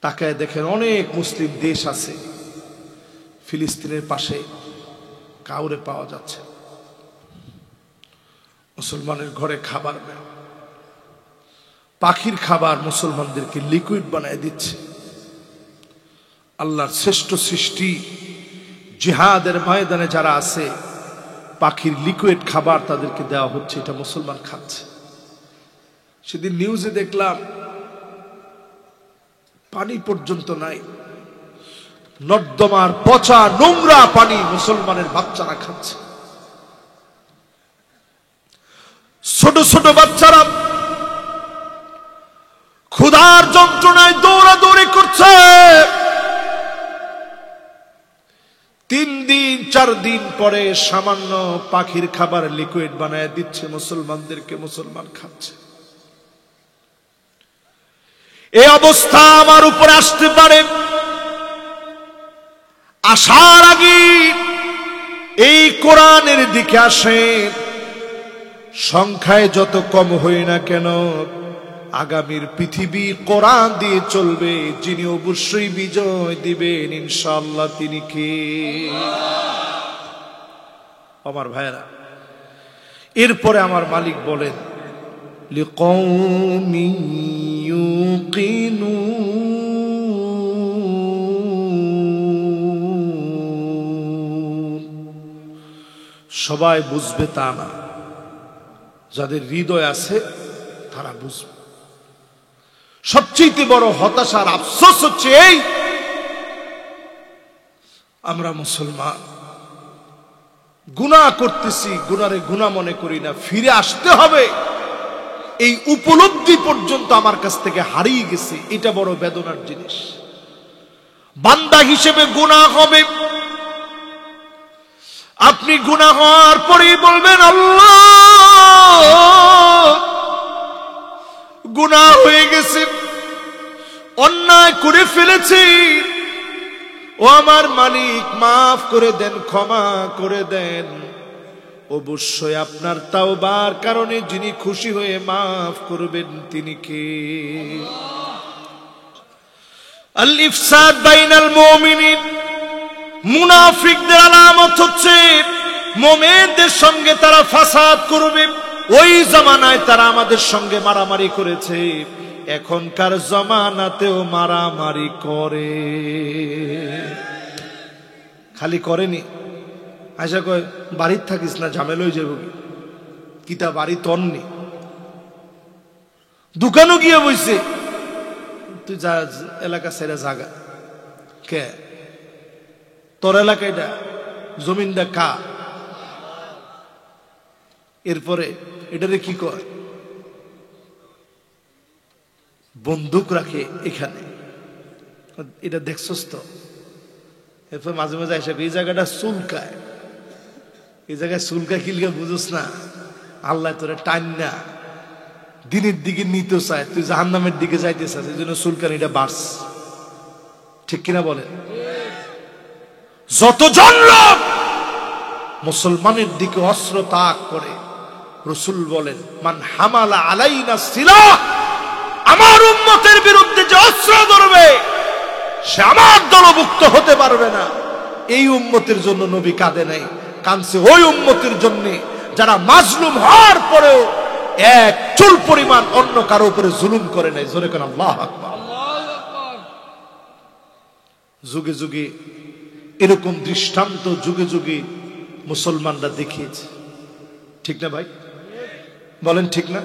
তাকায় দেখেন অনেক মুসলিম দেশ আছে, ফিলিস্তিনের পাশে কাউরে পাওয়া যাচ্ছে। মুসলমানের ঘরে খাবার নেই, পাখির খাবার মুসলমানদেরকে লিকুইড বানায় দিচ্ছে। আল্লাহর শ্রেষ্ঠ সৃষ্টি জিহাদের ময়দানে যারা আছে, পাখির লিকুইড খাবার তাদেরকে দেওয়া হচ্ছে, এটা মুসলমান খাচ্ছে। সেদিন নিউজে দেখলাম পানি পর্যন্ত নাই, নর্দমার পচা নোংরা পানি মুসলমানের বাচ্চারা খাচ্ছে। ছোট ছোট বাচ্চারা ক্ষুধার যন্ত্রণায় দৌড়াদৌড়ি করছে। 3 দিন 4 দিন পরে সামান্য পাখির খাবার লিকুইড বানায় দিচ্ছে মুসলমানদেরকে, মুসলমান খাচ্ছে। এই অবস্থা আমার উপরে আসতে পারে, আসার আগে এই কোরআনের দিকে আসেন। সংখ্যায় যত কম হই না কেন, আগামীর পৃথিবী কোরআন দিয়ে চলবে। যিনি অবশ্যই বিজয় দিবেন ইনশাআল্লাহ, তিনি কে? আমার ভাইরা, এরপরে আমার মালিক বলেন লিকৌমি ইউকিনুন। সবাই বুঝবে তা না, যাদের হৃদয় আছে তারা বুঝবে। সবচেয়ে বড় হতাশার আফসোস হচ্ছে এই, আমরা মুসলমান গুনাহ করতেছি, গুনারে গুনাহ মনে করি না, ফিরে আসতে হবে এই উপলব্ধি পর্যন্ত আমার কাছ থেকে হারিয়ে গেছে। এটা বড় বেদনার জিনিস। বান্দা হিসেবে গুনাহ হবে, আপনি গুনাহ হওয়ার পরেই বলবেন আল্লাহ গুনাহ হয়ে গেছে, অন্যায় করে ফেলেছি, ও আমার মালিক মাফ করে দেন, ক্ষমা করে দেন। অবশ্যই আপনার তাওবার কারণে যিনি খুশি হয়ে মাফ করবেন তিনি কে? আল ইফসাদ বাইনাল মুমিনিন, মুনাফিকদের আলামত হচ্ছে মুমিনদের সঙ্গে তারা ফাসাদ করবে। ওই জামানায় তারা আমাদের সঙ্গে মারামারি করেছে, এখনকার জামানাতেও মারামারি করে। খালি করেনি, আশা কয় বাড়ির থাকিস না, ঝামেলা হয়ে যাবে। কিতা বাড়ি তন্নি, দোকানও গিয়ে বইছে, তুই যা এলাকা ছেড়ে জাগা। কে তোর এলাকা? এটা জমিনটা কা? এরপরে এটারে কি কয়? বন্দুক রাখে এখানে, এটা দেখছস তো? এরপর মাঝে মাঝে এসে এই জায়গাটা চুলকায়, এই জায়গায় চুলকায় কিলকা বুঝোস না? আল্লাহ তোরে টান না দিনের দিকে নিতে চায়, তুই জাহান্নামের দিকে যাইতে চাস, এই জন্য চুলকানিটা বাড়স। ঠিক কিনা বলে? যতজন লোক মুসলমানের দিকে অস্ত্র তাক করে, রাসূল বলেন মান হামালা আলাইনা সিলাহ, আমার উম্মতের বিরুদ্ধে যে অস্ত্র ধরবে সে আমার দলভুক্ত হতে পারবে না। এই উম্মতের জন্য নবী কাঁদে নাই, কাঁদছে ওই উম্মতের জন্য যারা মাজলুম হওয়ার পরেও এক চুল পরিমাণ অন্য কারো উপরে জুলুম করে নাই। জোরে কোন আল্লাহু আকবার। যুগে যুগে এরকম দৃষ্টান্ত যুগে যুগে মুসলমানরা দেখিয়েছে। ঠিক না ভাই? বলেন ঠিক না?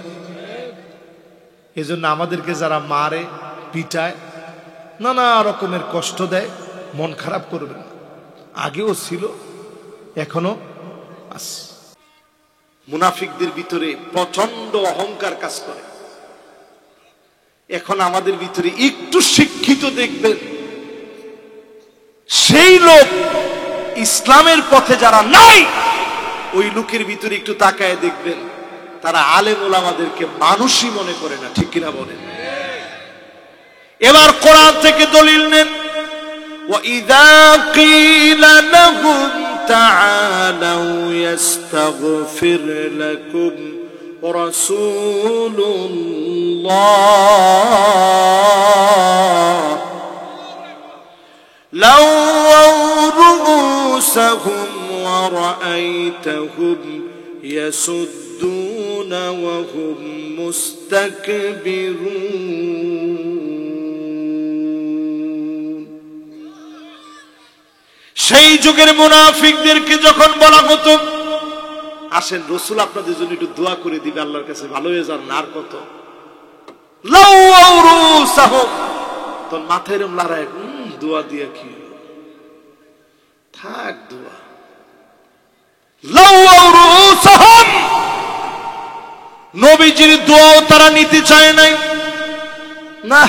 এজন্য আমাদেরকে যারা মারে, পিটায়, নানা রকমের কষ্ট দেয়, মন খারাপ করবেন না। আগেও ছিল, এখনো আছে। মুনাফিকদের ভিতরে প্রচন্ড অহংকার কাজ করে। এখন আমাদের ভিতরে একটু শিক্ষিত দেখবেন সেই লোক ইসলামের পথে যারা নাই, ওই লোকের ভিতরে একটু তাকায় দেখবেন তারা আলেম ওলামাদেরকে মানুষই মনে করে না। ঠিক কিনা বলেন? এবার কোরআন থেকে দলিল নেন। وَإِذَا قِيلَ لَهُمْ تَعَالَوْا يَسْتَغْفِرْ لَكُمْ رَسُولُ اللَّهِ رؤوسهم ورأيتهم يسدون وهم مستكبرون সেই যুগের মুনাফিকদেরকে যখন বলা হতো আসেন রাসূল আপনাদের জন্য একটু দোয়া করে দিবে আল্লাহর কাছে ভালো হয়ে যান আর কত লাউ রুসাহুম তো মাথায় এরম লড়াই দোয়া দিয়া কি থাক দোয়া লাউ রুসাহুম নবীজির দোয়াও তারা নিতে চায় নাই না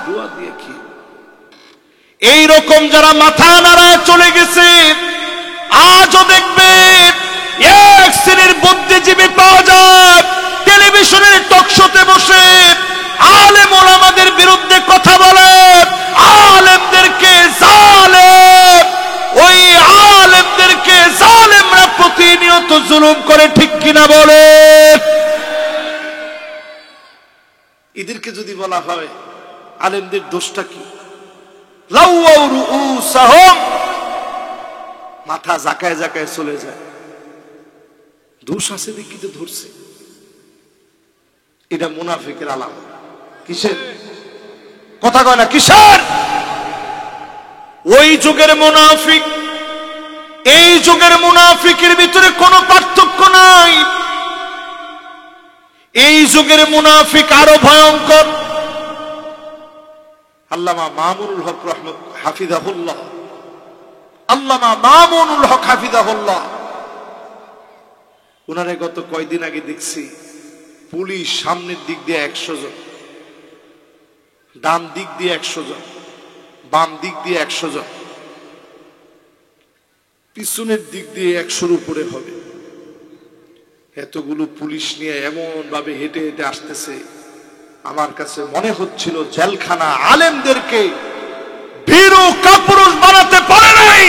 দোয়া দিয়ে কি এই রকম যারা মাথা নাড়ায় চলে গেছে আজও দেখবেন এক শ্রেণীর বুদ্ধিজীবী পাওয়া যায় টেলিভিশনের টকশোতে বসে আলেম ওলামাদের বিরুদ্ধে কথা বলে আলেমদেরকে জালেম ওই আলেমদেরকে জালেমরা প্রতিনিয়ত জুলুম করে ঠিক কিনা বলে এদেরকে যদি বলা হয় আলেমদের দোষটা কি লাউ রুউসাহুম মাথা জাকায় জাকায় চলে যায় দোষ আছে দেখি তো ধরছে এটা মুনাফিকের আলামত কিসের কথা কয় না কিসের ওই যুগের মুনাফিক এই যুগের মুনাফিকের ভিতরে কোনো পার্থক্য নাই এই যুগের মুনাফিক আরো ভয়ঙ্কর আল্লামা মামুনুল হক হাফিজাহুল্লাহ আল্লামা মামুনুল হক হাফিজাহুল্লাহ উনারে গত কয়দিন আগে দেখছি পুলিশ সামনের দিক দিয়ে 100 জন ডান দিক দিয়ে 100 জন বাম দিক দিয়ে 100 জন পিছনের দিক দিয়ে 100-র উপরে হবে এতগুলো পুলিশ নিয়ে এমন ভাবে হেঁটে হেঁটে আসতেছে আমার কাছে মনে হচ্ছিল জেলখানা আলেমদেরকে ভীরু কাপুরুষ বানাতে পারে নাই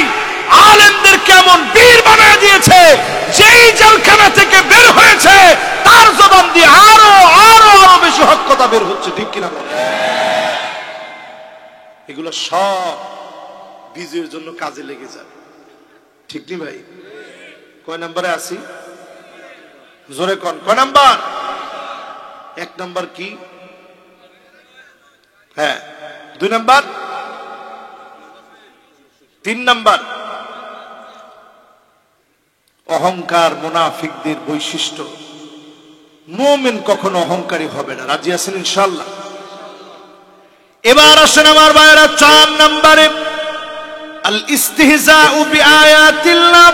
আলেমদেরকে এমন বীর বানিয়ে দিয়েছে যেই জেলখানা থেকে বের হয়েছে তার জবান দিয়ে আরো আরো আরো বেশি হক কথা বের হচ্ছে ঠিক কিনা এগুলো সব বিজয়ের জন্য কাজে লেগে যাবে ঠিক নি ভাই কয় নম্বরে আছি জোরে কোন কয় নাম্বার 1 নাম্বার কি হ্যাঁ 2 নাম্বার 3 নাম্বার অহংকার মুনাফিকদের বৈশিষ্ট্য মুমিন কখনো অহংকারী হবে না রাজি আছেন ইনশাআল্লাহ এবার আসেন আমার ভাইরা 4 নম্বরে আল ইস্তিহজাউ বিআয়াতিল্লাহ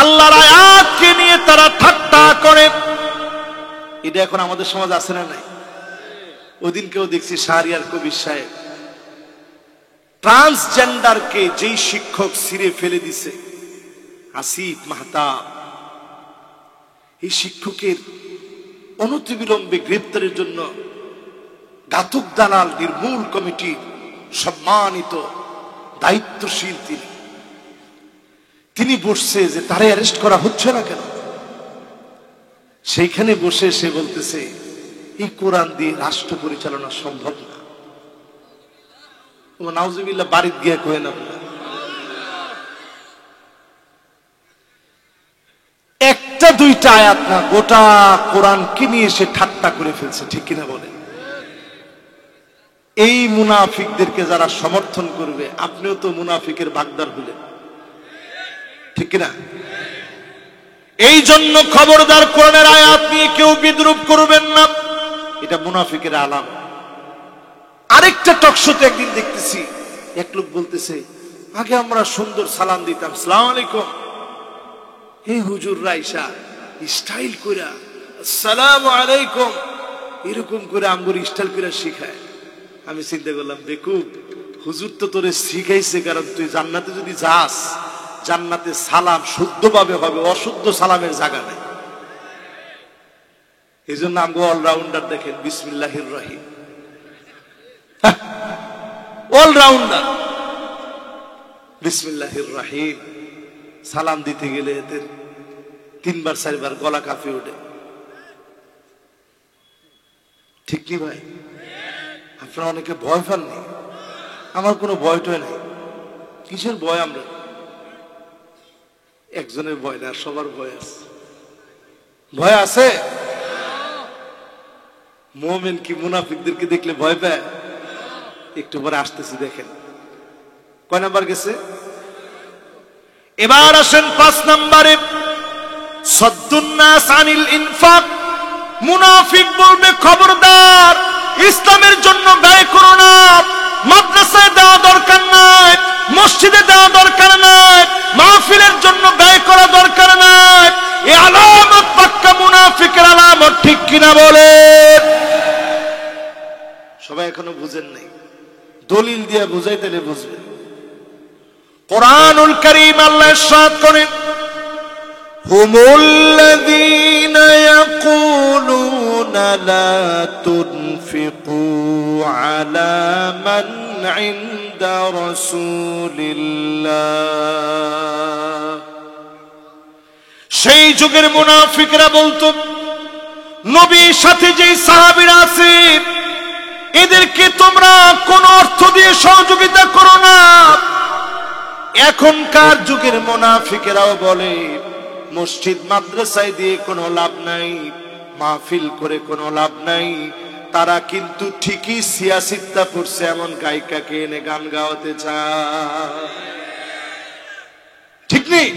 আল্লাহর আয়াতকে নিয়ে তারা ঠাট্টা করে এটা এখন আমাদের সমাজ আছে না নাই ওদিন কেউ দেখছি শাহরিয়ার কবির সাহেব ট্রান্সজেন্ডারকে যেই শিক্ষক ছিঁড়ে ফেলে দিছে আসিফ মাহতাব এই শিক্ষকের অনতিবিলম্বে গ্রেপ্তারের জন্য ঘাতক দালাল নির্মূল কমিটি সম্মানিত দায়িত্বশীল তিনি বসছে যে তারে অ্যারেস্ট করা হচ্ছে না কেন সেইখানে বসে সে বলতেছে এই কোরআন দিয়ে রাষ্ট্র পরিচালনা সম্ভব না নাউজুবিল্লাহ বাড়িত গিয়ে কয়ে না একটা দুইটা আয়াত না গোটা কোরআনকে নিয়ে সে ঠাট্টা করে ফেলছে ঠিক কিনা বলে এই মুনাফিকদেরকে যারা সমর্থন করবে আপনিও তো মুনাফিকের ভাগদার হলেন ঠিক কিনা এই জন্য খবরদার কোরআনের আয়াত নিয়ে কেউ বিদ্রুপ করবেন না এটা মুনাফিকের আলামত আরেকটা টকশোতে একদিন দেখতেছি এক লোক বলতেছে আগে আমরা সুন্দর সালাম দিতাম আসসালামু আলাইকুম এই হুজুর রাইসা স্টাইল কইরা আসসালামু আলাইকুম এরকম করে আমগর স্টাইল কইরা শিখায় আমি চিন্তা করলাম বেকুব হুজুর তো তোরে শিখাইছে কারণ তুই জান্নাতে যদি যাস জান্নাতে সালাম শুদ্ধভাবে হবে অশুদ্ধ সালামের জায়গা নাই এই জন্য আমগো অলরাউন্ডার দেখেন বিসমিল্লাহির রহিম অলরাউন্ডার বিসমিল্লাহির রহিম সালাম দিতে গেলে এদের 3বার 4বার গলা কাঁপে ওঠে ঠিক কি ভাই আপনারা অনেকে ভয় পাননি আমার কোনো ভয় টয় নাই কিসের ভয় আমরা একজনের ভয় না, সবার ভয় আছে। ভয় আছে? মুমিন কি মুনাফিকদেরকে দেখলে ভয় পায়? একটু পরে আসতেছি, দেখেন কয় নাম্বার গেছে। এবার আসেন 5 নম্বরে, সাদ্দুন নাস আনিল ইনফাক। মুনাফিক বলবে খবরদার, ইসলামের জন্য ব্যয় করো না, মাদ্রাসায় দেওয়া দরকার নাই, মসজিদে দেওয়া দরকার নাই, মাহফিলের জন্য ব্যয় করা দরকার নাই। এই আলামত পাক্কা মুনাফিকের আলামত, ঠিক কিনা বলে? সবাই এখনো বুঝেন নাই, দলিল দিয়ে বুঝাই তাহলে বুঝবেন। কোরআনুল কারীম আল্লাহ ইরশাদ করেন, হুমুল্লাযীনা ইয়াকুলুনা লা তুনফিকু আলা মান ইনদা রাসূলিল্লাহ। সেই যুগের মুনাফিকরা বলতো, নবীর সাথে যে সাহাবীরা আছে এদেরকে তোমরা কোন অর্থ দিয়ে সহযোগিতা করো না। এখনকার যুগের মুনাফিকেরাও বলে, মসজিদ মাদ্রাসায় দিয়ে কোনো লাভ নাই, মাহফিল করে কোনো লাভ নাই। তারা কিন্তু ঠিকই সিয়াসিত্তা পড়ছে এমন গায়িকাকে এনে গান গাওয়াতে চায়, ঠিক নেই?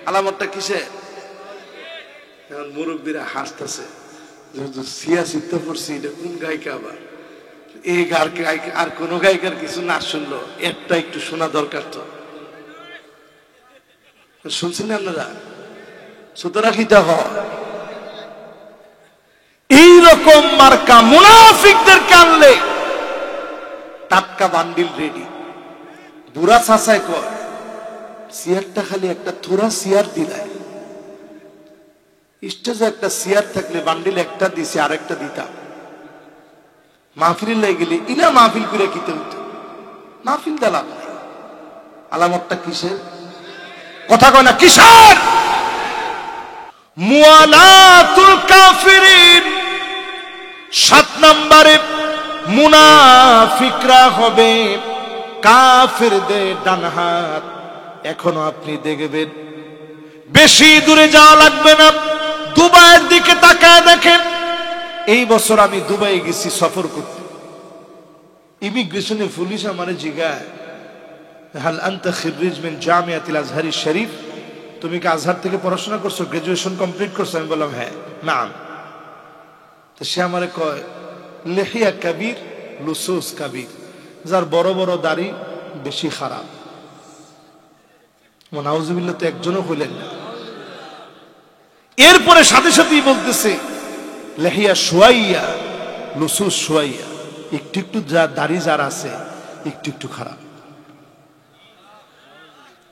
আলামতটা কিসে? এখন মুরব্বীরা হাসতেছে, সিয়াসিত্তা পড়ছে, এটা কোন গায়িকা আবার? এই গায়িকা আর কোন গায়িকার কিছু না শুনলো, একটা একটু শোনা দরকার। তো শুনছেন আপনারা? সুতরাং খিতা হয় এইরকম মার্কা মুনাফিকদের কানলে টাটকা বান্ডিল রেডি। বুড়া চাচায় কয়, চেয়ারটা খালি একটা থোড়া চেয়ার দিলায়, স্টেজে একটা চেয়ার থাকলে বান্ডিল একটা দিছে আর একটা দিতাম, মাহফিল লাই গেলে ইনা মাহফিল করে কিতে হইতো, মাহফিল দা লাভ নাই। আলামতটা কিসের? কথা কয় না কিসের? মুআলাতুল কাফিরিন। 7 নম্বরে, মুনাফিকরা হবে কাফিরদের ডান হাত। এখনো আপনি দেখবেন, বেশি দূরে যাওয়া লাগবে না, দুবাইয়ের দিকে তাকায় দেখেন। এই বছর আমি দুবাই গেছি সফর করতে, ইমিগ্রেশনে পুলিশ আমারে জিজ্ঞাসা, হাল আনতা খিররিজ মিন জামিয়াতিল আজহারি শরীফ, তুমি কি আজহার থেকে পড়াশোনা করছো, গ্রাজুয়েশন কমপ্লিট করছো? আমি বললাম হ্যাঁ। নাম? তো সে আমারে কয়, লিহিয়া কাবীর লুসুস কাবীর, যার বড় বড় দাড়ি বেশি খারাপ। নাউজুবিল্লাহ, তো একজনও হইলেন না। এরপরে সাথে সাথেই বলতেছে, লিহিয়া শুয়াইয়া লুসুস শুয়াইয়া, একটু একটু যা দাড়ি যার আছে একটু একটু খারাপ।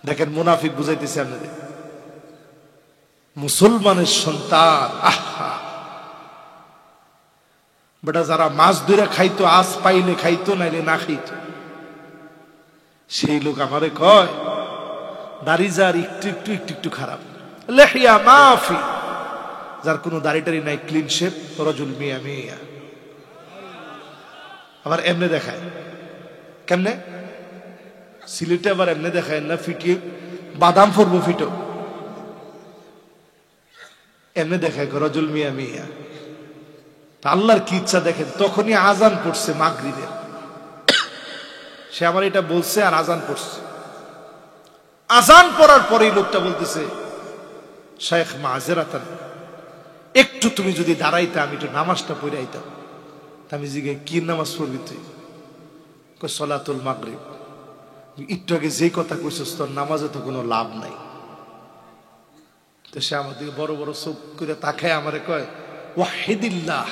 দেখেন মুনাফিক বুঝাইতেছে আপনাদের, মুসলমানের সন্তান, আহা বেটা, যারা মাছ ধরে খাইতো, আজ পাইলে খাইতো, নাইলে না খাইতো, সেই লোক আমারে কয় দাড়ি যার একটু একটু একটু একটু খারাপ। লিহিয়া মাফি, যার কোনো দাড়ি টাড়ি নাই, ক্লিন শেপ, রাজুল মিয়া মিয়া। আবার এমনে দেখায়, কেমনে? সিলেটে আবার এমনি দেখায় না, ফিটিয়ে বাদাম ফরবো ফিটো, এমনি দেখায় রজুল মিয়া মিয়া। আল্লাহর কি ইচ্ছা দেখেন, তখনই আজান পড়ছে মাগরিবের, সে আমার এটা বলছে আর আজান পড়ছে। আজান পড়ার পরেই লোকটা বলতেছে, শেখ মাযরাতান, একটু তুমি যদি দাঁড়াইতে আমি একটু নামাজটা পড়ে আইতাম। আমি জিজ্ঞাসা, কি নামাজ পড়বি তুই? কই সলাতুল মাগরিব। একটু আগে যে কথা কইছিস, তোর নামাজে তো কোনো লাভ নাই। তো সে আমার দিকে বড় বড় চোখ করে তাকায় আমারে কয়, ওয়াহিদিল্লাহ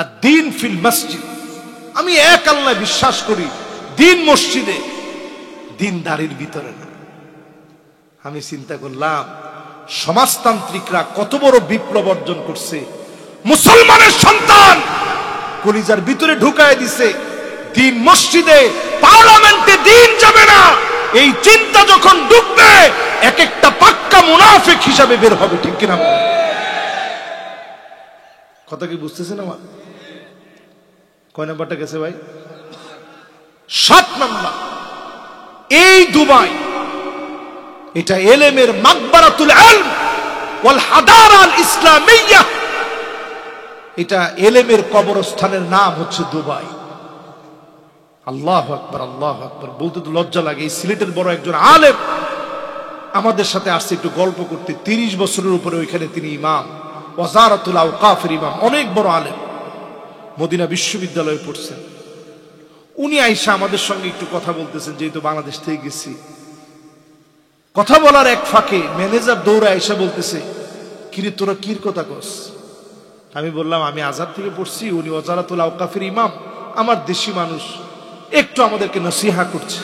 আদ-দীন ফিল মসজিদ, আমি এক আল্লাহ বিশ্বাস করি, দিন মসজিদে, দিন দাড়ির ভিতরে না। আমি চিন্তা করলাম, সমাজতান্ত্রিকরা কত বড় বিপ্লব অর্জন করছে, মুসলমানের সন্তান কলিজার ভিতরে ঢুকায় দিছে, দিন মসজিদে, পার্লামেন্টে দিন যাবে না। এই চিন্তা যখন ঢুকবে, এক একটা পাক্কা মুনাফিক হিসাবে বের হবে, ঠিক কিনা? কথা কি বুঝতেছেন আমার? কয় নাম্বারটা গেছে ভাই? 7 নাম্বার। এই দুবাই এটা ইলমের মাকবারাতুল ইলম ওয়াল হাদারা আল ইসলামিয়্যাহ। এটা ইলমের কবরস্থানের নাম হচ্ছে দুবাই। আল্লাহু আকবার, আল্লাহু আকবার। বলতে তো লজ্জা লাগে। এই সিলেটের বড় একজন আলেম আমাদের সাথে আসছে একটু গল্প করতে। 30 বছরের উপরে ওইখানে তিনি ইমাম, ওয়াজারাতুল আওকাফের ইমাম, অনেক বড় আলেম, মদিনা বিশ্ববিদ্যালয়ে পড়ছেন। উনি আইসা আমাদের সঙ্গে একটু কথা বলতেছেন, যেহেতু বাংলাদেশ থেকে গেছি। কথা বলার এক ফাঁকে ম্যানেজার দৌড়ে আইসা বলতেছে, কিরে তোরা কির কথা কস? আমি বললাম আমি আজাদ থেকে পড়ছি, উনি ওয়াজারাতুল আওকাফের ইমাম, আমার দেশি মানুষ, একটু আমাদেরকে নসিহা করছে।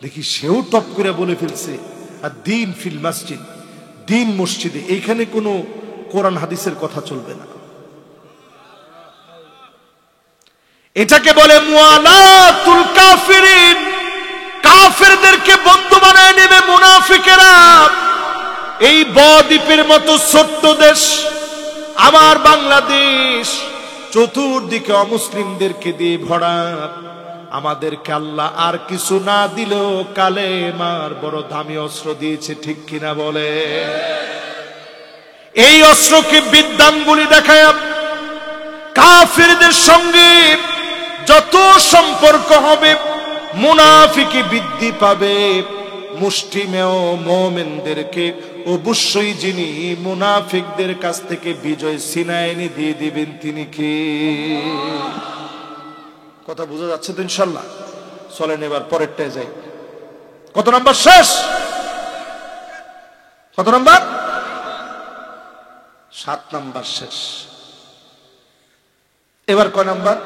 দেখি সেও টপ করে বলে ফেলছে, আর দিন ফিল মসজিদ, দিন মসজিদে, এইখানে কোনো কোরআন হাদিসের কথা চলবে না। এটাকে বলে মুআলাতুল কাফিরিন। কাফেরদেরকে বন্ধু বানায় নেবে মুনাফিকেরা। এই বদ্বীপের মতো ছোট্ট দেশ আমার বাংলাদেশ, চতুর্দিকে অমুসলিমদেরকে দিয়ে ভরা। আমাদেরকে আল্লাহ আর কিছু না দিলেও কালেমার বড় দামি অস্ত্র দিয়েছে, ঠিক কিনা বলে? এই অস্ত্রকে বিদ্যাঙ্গুলি দেখায় কাফিরদের সঙ্গে যত সম্পর্ক হবে মুনাফিকি বৃদ্ধি পাবে। মুষ্টিমেয় মুমিনদেরকে অবশ্যই যিনি মুনাফিকদের কাছ থেকে বিজয় ছিনায় এনে দিয়ে দিবেন তিনি কে? কথা বোঝা যাচ্ছে তো ইনশাল্লাহ? চলেন এবার পরেরটায় যাই। কত নাম্বার শেষ? কত নাম্বার? 7 নাম্বার শেষ। এবার কয় নাম্বার?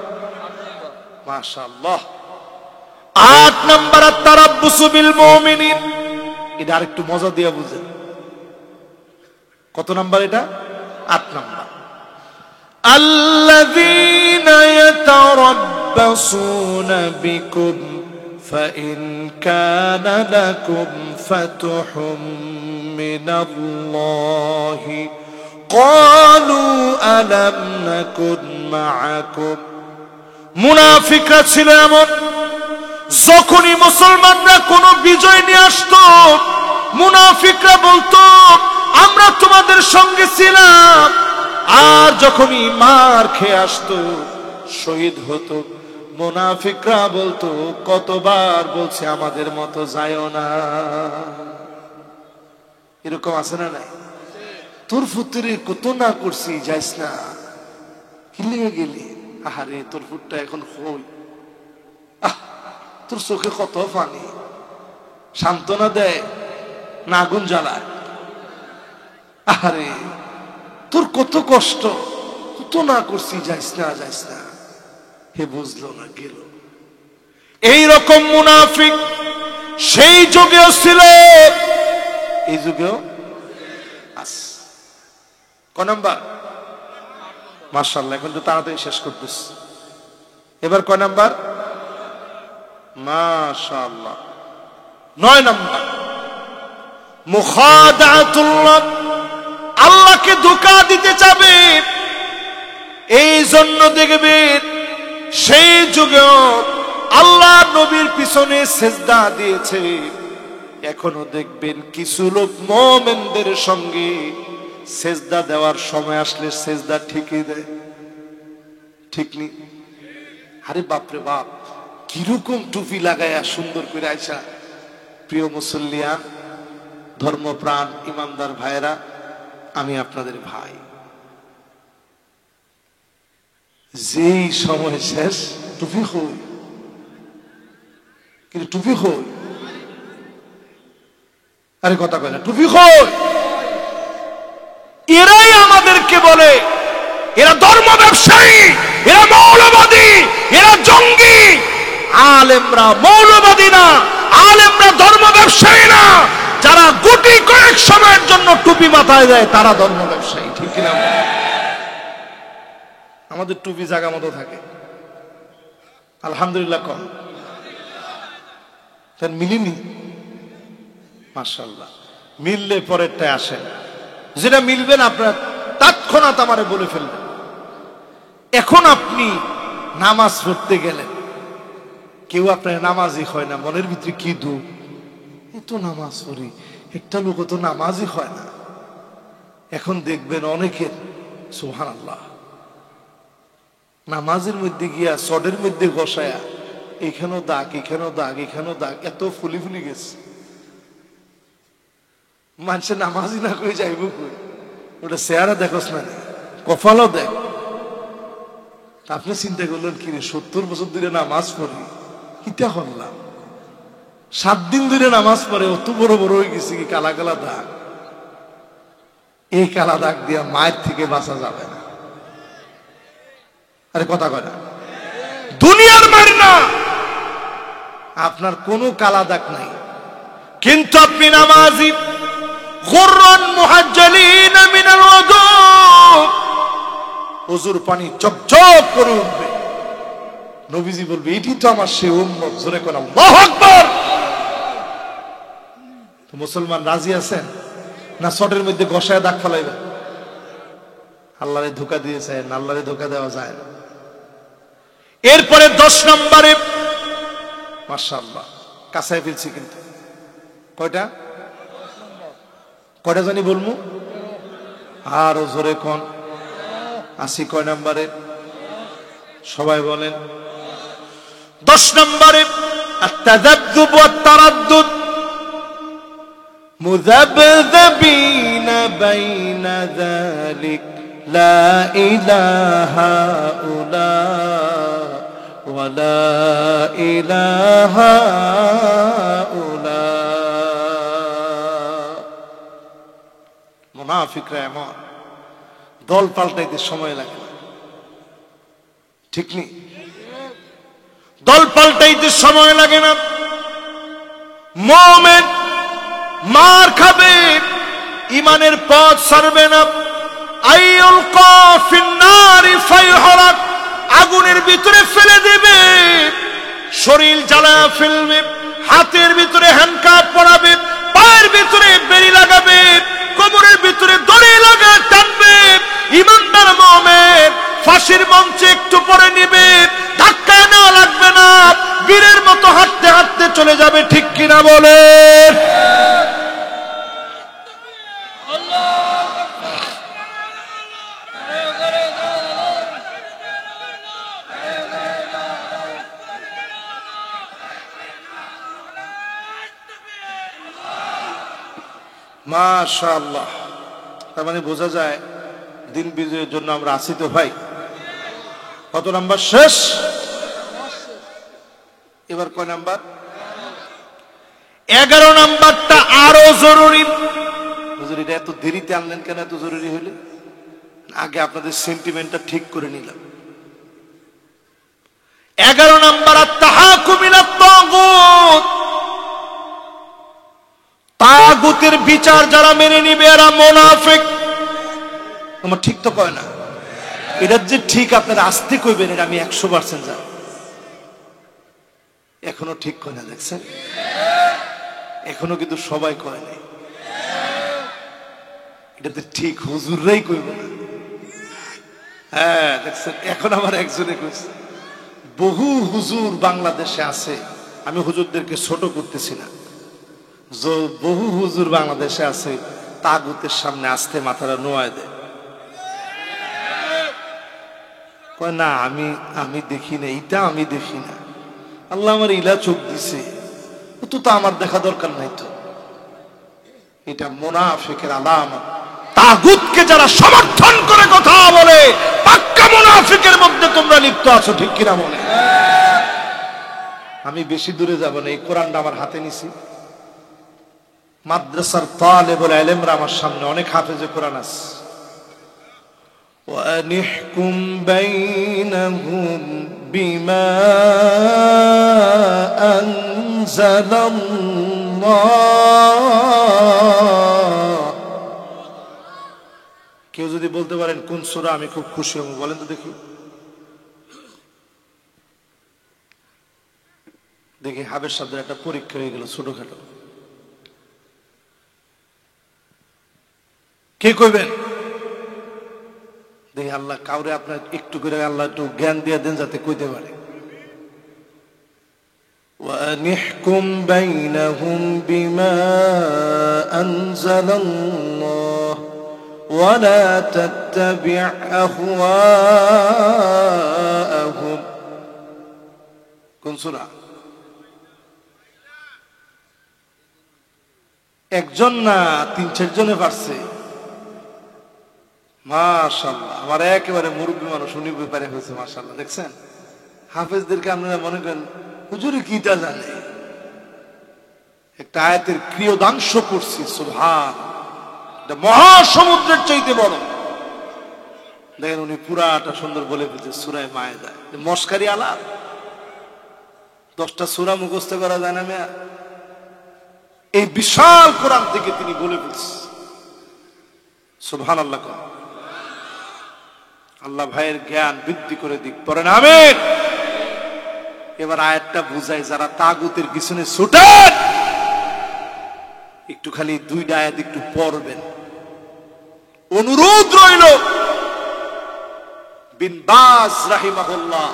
মাশাআল্লাহ 8 নাম্বার, আত-তারাব্বুসু বিল মুমিনিন। এটা আরেকটু মজা দিয়া বুঝেন। কত নাম্বার এটা? 8 নাম্বার। আল্লাযীনা ইয়াতারাব্বাসুনা বিকুম ফাইন কানা লাকুম ফাতহুম মিনাল্লাহি ক্বালু আলাম নাকুন মাআকুম। মুনাফিকরা ছিল এমন, যখনই মুসলমানরা কোনো বিজয় নিয়ে আসতো মুনাফিকরা বলতো আমরা তোমাদের সঙ্গে ছিলাম। আর যখনই মার খেয়ে আসতো, শহীদ হতো, মুনাফিকরা বলতো কতবার বলছে আমাদের মতো যায়ও না। এরকম আছে না নাই? তোর ফুতুরে কত না করছি, যাইস না, কিলিয়ে গেলি, আহারে তোর ফুটটা এখন হই, তোর চোখে কত পানি, সান্ত্বনা দেয় না আগুন জ্বালায়, আহারে তোর কত কষ্ট, কত না করছি, যাইস না, যাইস না। হে বুঝলো না, গেল। এইরকম মুনাফিক সেই যুগেও ছিল, এই যুগেও আছে। ক নাম্বার? মাশাআল্লাহ, এখন তো তাড়াতাড়ি শেষ করতেছি। এবার কয় নাম্বার? মাশাআল্লাহ 9 নাম্বার। মুখাদাতুল্লাহ, আল্লাহকে ধোঁকা দিতে চাবে। এই জন্য দেখবেন সেই যুগেও আল্লাহ নবীর পিছনে সেজদা দিয়েছে। এখনো দেখবেন কিছু লোক মুমিনদের সঙ্গে সেজদা দেওয়ার সময় আসলে সেজদা ঠিকই দেয়, ঠিক নি? আরে বাপরে বাপ, কিরকম টুপি লাগাইয়া সুন্দর করে আইসা। প্রিয় মুসল্লিয়ান, ধর্মপ্রাণ ইমানদার ভাইরা, আমি আপনাদের ভাই, যেই সময় শেষ টুপি হই, কিন্তু টুপি হই, আরে কথা কয় না, টুপি হই। এরাই আমাদেরকে বলে এরা ধর্ম ব্যবসায়ী, এরা মৌলবাদী, এরা জঙ্গি। আলেমরা মৌলবাদী না, আলেমরা ধর্ম ব্যবসায়ী না। যারা গুটি কয়েক সময়ের জন্য টুপি মাথায় দেয় তারা ধর্ম ব্যবসায়ী, ঠিক কিনা? আমাদের টুপি জায়গা মতো থাকে, আলহামদুলিল্লাহ। কম মিলিনি, মাশাআল্লাহ। মিললে পরেরটায় আসেন, যেটা মিলবেন আপনার তৎক্ষণাৎ আমারে বলে ফেলবেন। এখন আপনি নামাজ পড়তে গেলেন, কেউ আপনার নামাজই হয় না, মনের ভিতরে কি দুঃখ, এত নামাজ পড়ি, একটা লোক তো নামাজই হয় না। এখন দেখবেন অনেকের সুবহানাল্লাহ নামাজের মধ্যে গিয়া সডের মধ্যে বসায়া এখানেও দাগ, এখানেও দাগ, এখানেও দাগ, এত ফুলি ফুলি গেছে। মানুষের নামাজই না করে যাইব কই? ওটা চেহারা দেখোস না, কপালও দেখ। আপনি চিন্তা করলেন কি রে, 70 বছর ধরে নামাজ পড়ি, কিতা করলাম? 7 দিন ধরে নামাজ পড়ে অত বড় বড় হয়ে গেছে কি কালা কালা দাগ। এই কালা দাগ দিয়া মায়ের থেকে বাঁচা যাবে না। আরে কথা কয় না, দুনিয়ার মার না, আপনার কোনো কালা দাগ নাই, কিন্তু আপনি নামাজি গুররান মুহাজ্জালিন মিনাল ওযু, ওযুর পানি চকচক করে উঠবে। নবীজি বলবে এটি তো আমার সেই উম্মত। জোরে কোন আল্লাহু আকবার। তো মুসলমান রাজি আছেন না সটের মধ্যে গসায় দাগ ফেলাইবেন? আল্লাহরে ধোঁকা দিয়েছেন, আল্লাহরে ধোঁকা দেওয়া যায় না। এরপরে 10 নম্বরে মাশাআল্লাহ কাছায় ফেলছি, কিন্তু কয়টা জানি বলবো? আরো জোরে কোন আসি কয় নম্বরে? সবাই বলেন। 10 নম্বরে আত-তাযাব্যুব ওয়াত-তারাদ্দুদ, মুযাবযাবিনা বাইনা যালিক লা ইলাহা উলা ওয়া লা ইলাহা উলা। মুনাফিকরা এমন, দল পাল্টাইতে সময় লাগে না, ঠিক নেই? দল পাল্টাইতে সময় লাগে না। মুমিন মার খাবে, ইমানের পথ ছাড়বে না। আইয়ুলকা ফিন-নারি ফায়ুহরাক, আগুনের ভিতরে ফেলে দেবে, শরীর জ্বালা ফেলবে, হাতের ভিতরে হ্যান্ডকাপ পরাবে, পায়ের ভিতরে বেড়ি লাগাবে, কোমরের ভিতরে দড়ি লাগা টানবে। ইমানদার মুমিন ফাঁসির মঞ্চে একটু পরে নিবে, ধাক্কা নেওয়া লাগবে না, বীরের মতো হাঁটতে হাঁটতে চলে যাবে। ঠিক কিনা বলে? মাশাআল্লাহ। তার মানে বোঝা যায় দিন বিজয়ের জন্য আমরা আছি তো ভাই। কত নাম্বার শেষ? এবার কয় নাম্বার? 11 নাম্বারটা আরো জরুরি। হুজুর এটা এত দেরিতে আনলেন কেন? এত জরুরি হইলে আগে আপনাদের সেন্টিমেন্টটা ঠিক করে নিলাম। 11 নাম্বার আত-তাহাকুম ইলাত তাগুত, তাগুতের বিচার যারা মেনে নিবে এরা মুনাফিক। আমার ঠিক তো কয় না? এটা যে ঠিক আপনারা আস্তে কইবেন, এটা আমি 100% জানি। এখনো ঠিক কয় না, দেখছেন? এখনো কিন্তু সবাই কয় নাই। এটাতে ঠিক হুজুররাই কইবে না। হ্যাঁ দেখছেন, এখন আমার একজনে কইছে। বহু হুজুর বাংলাদেশে আছে, আমি হুজুরদেরকে ছোট করতেছি না, বহু হুজুর বাংলাদেশে আছে তাগুতের সামনে আস্তে মাথাটা নোয়ায় দেয়, কয় না আমি দেখি না, এটা আমি দেখি না, আল্লাহ আমার ইলা চোখ দিছে, তো আমার দেখা দরকার নাই। তো এটা মুনাফিকের আলামত। তাগুতকে যারা সমর্থন করে কথা বলে, পাক্কা মুনাফিকের মধ্যে তোমরা লিপ্ত আছো। ঠিক কিনা বলে? আমি বেশি দূরে যাব না, এই কোরআনটা আমার হাতে নিছি। মাদ্রাসার তালেবুল ইলমরা আমার সামনে, অনেক হাফেজে কোরআন আছে। ওয়ানিহকুম বাইনাহুম বিমা আনজালাল্লাহ। কেউ যদি বলতে পারেন কোন সূরা, আমি খুব খুশি হব। বলেন তো দেখি, দেখি হাবের শব্দের একটা পরীক্ষা হয়ে গেল ছোটখাটো। কে কইবেন? দেখি আল্লাহ কাউরে আপনার একটু করে আল্লাহ একটু জ্ঞান দিয়ে দেন যাতে কইতে পারে। وأنحكم بينهم بما أنزل الله ولا تتبع أهواءهم কোন সূরা একজন না তিন চারজনে পারছে মাশাআল্লাহ আমার একেবারে মুরব্বী মানুষ উনি ব্যাপারে হয়েছে মাশাআল্লাহ দেখছেন হাফেজদেরকে আপনারা মনে করেন হুজুরে কিটা জানে একটা আয়াতের ক্রিয়দাংশ পড়ছি সুবহান এটা মহাসমুদ্রের চাইতে বড় দেখেন উনি পুরাটা সুন্দর বলে ফেলছে সূরা মায়েদা মস্কারি আলাপ 10টা সূরা মুখস্থ করা যায় না মেয়া এই বিশাল কোরআন থেকে তিনি বলে ফেলছে সুবহানাল্লাহ আল্লাহ ভাইয়ের জ্ঞান বৃদ্ধি করে দিক পড়েন আমিন এবার আয়াতটা বুঝাই যারা তাগুতের পিছনে ছুটেন একটু খালি দুইটা আয়াত একটু পড়বেন অনুরোধ রইল বিন বাজ রাহিমাহুল্লাহ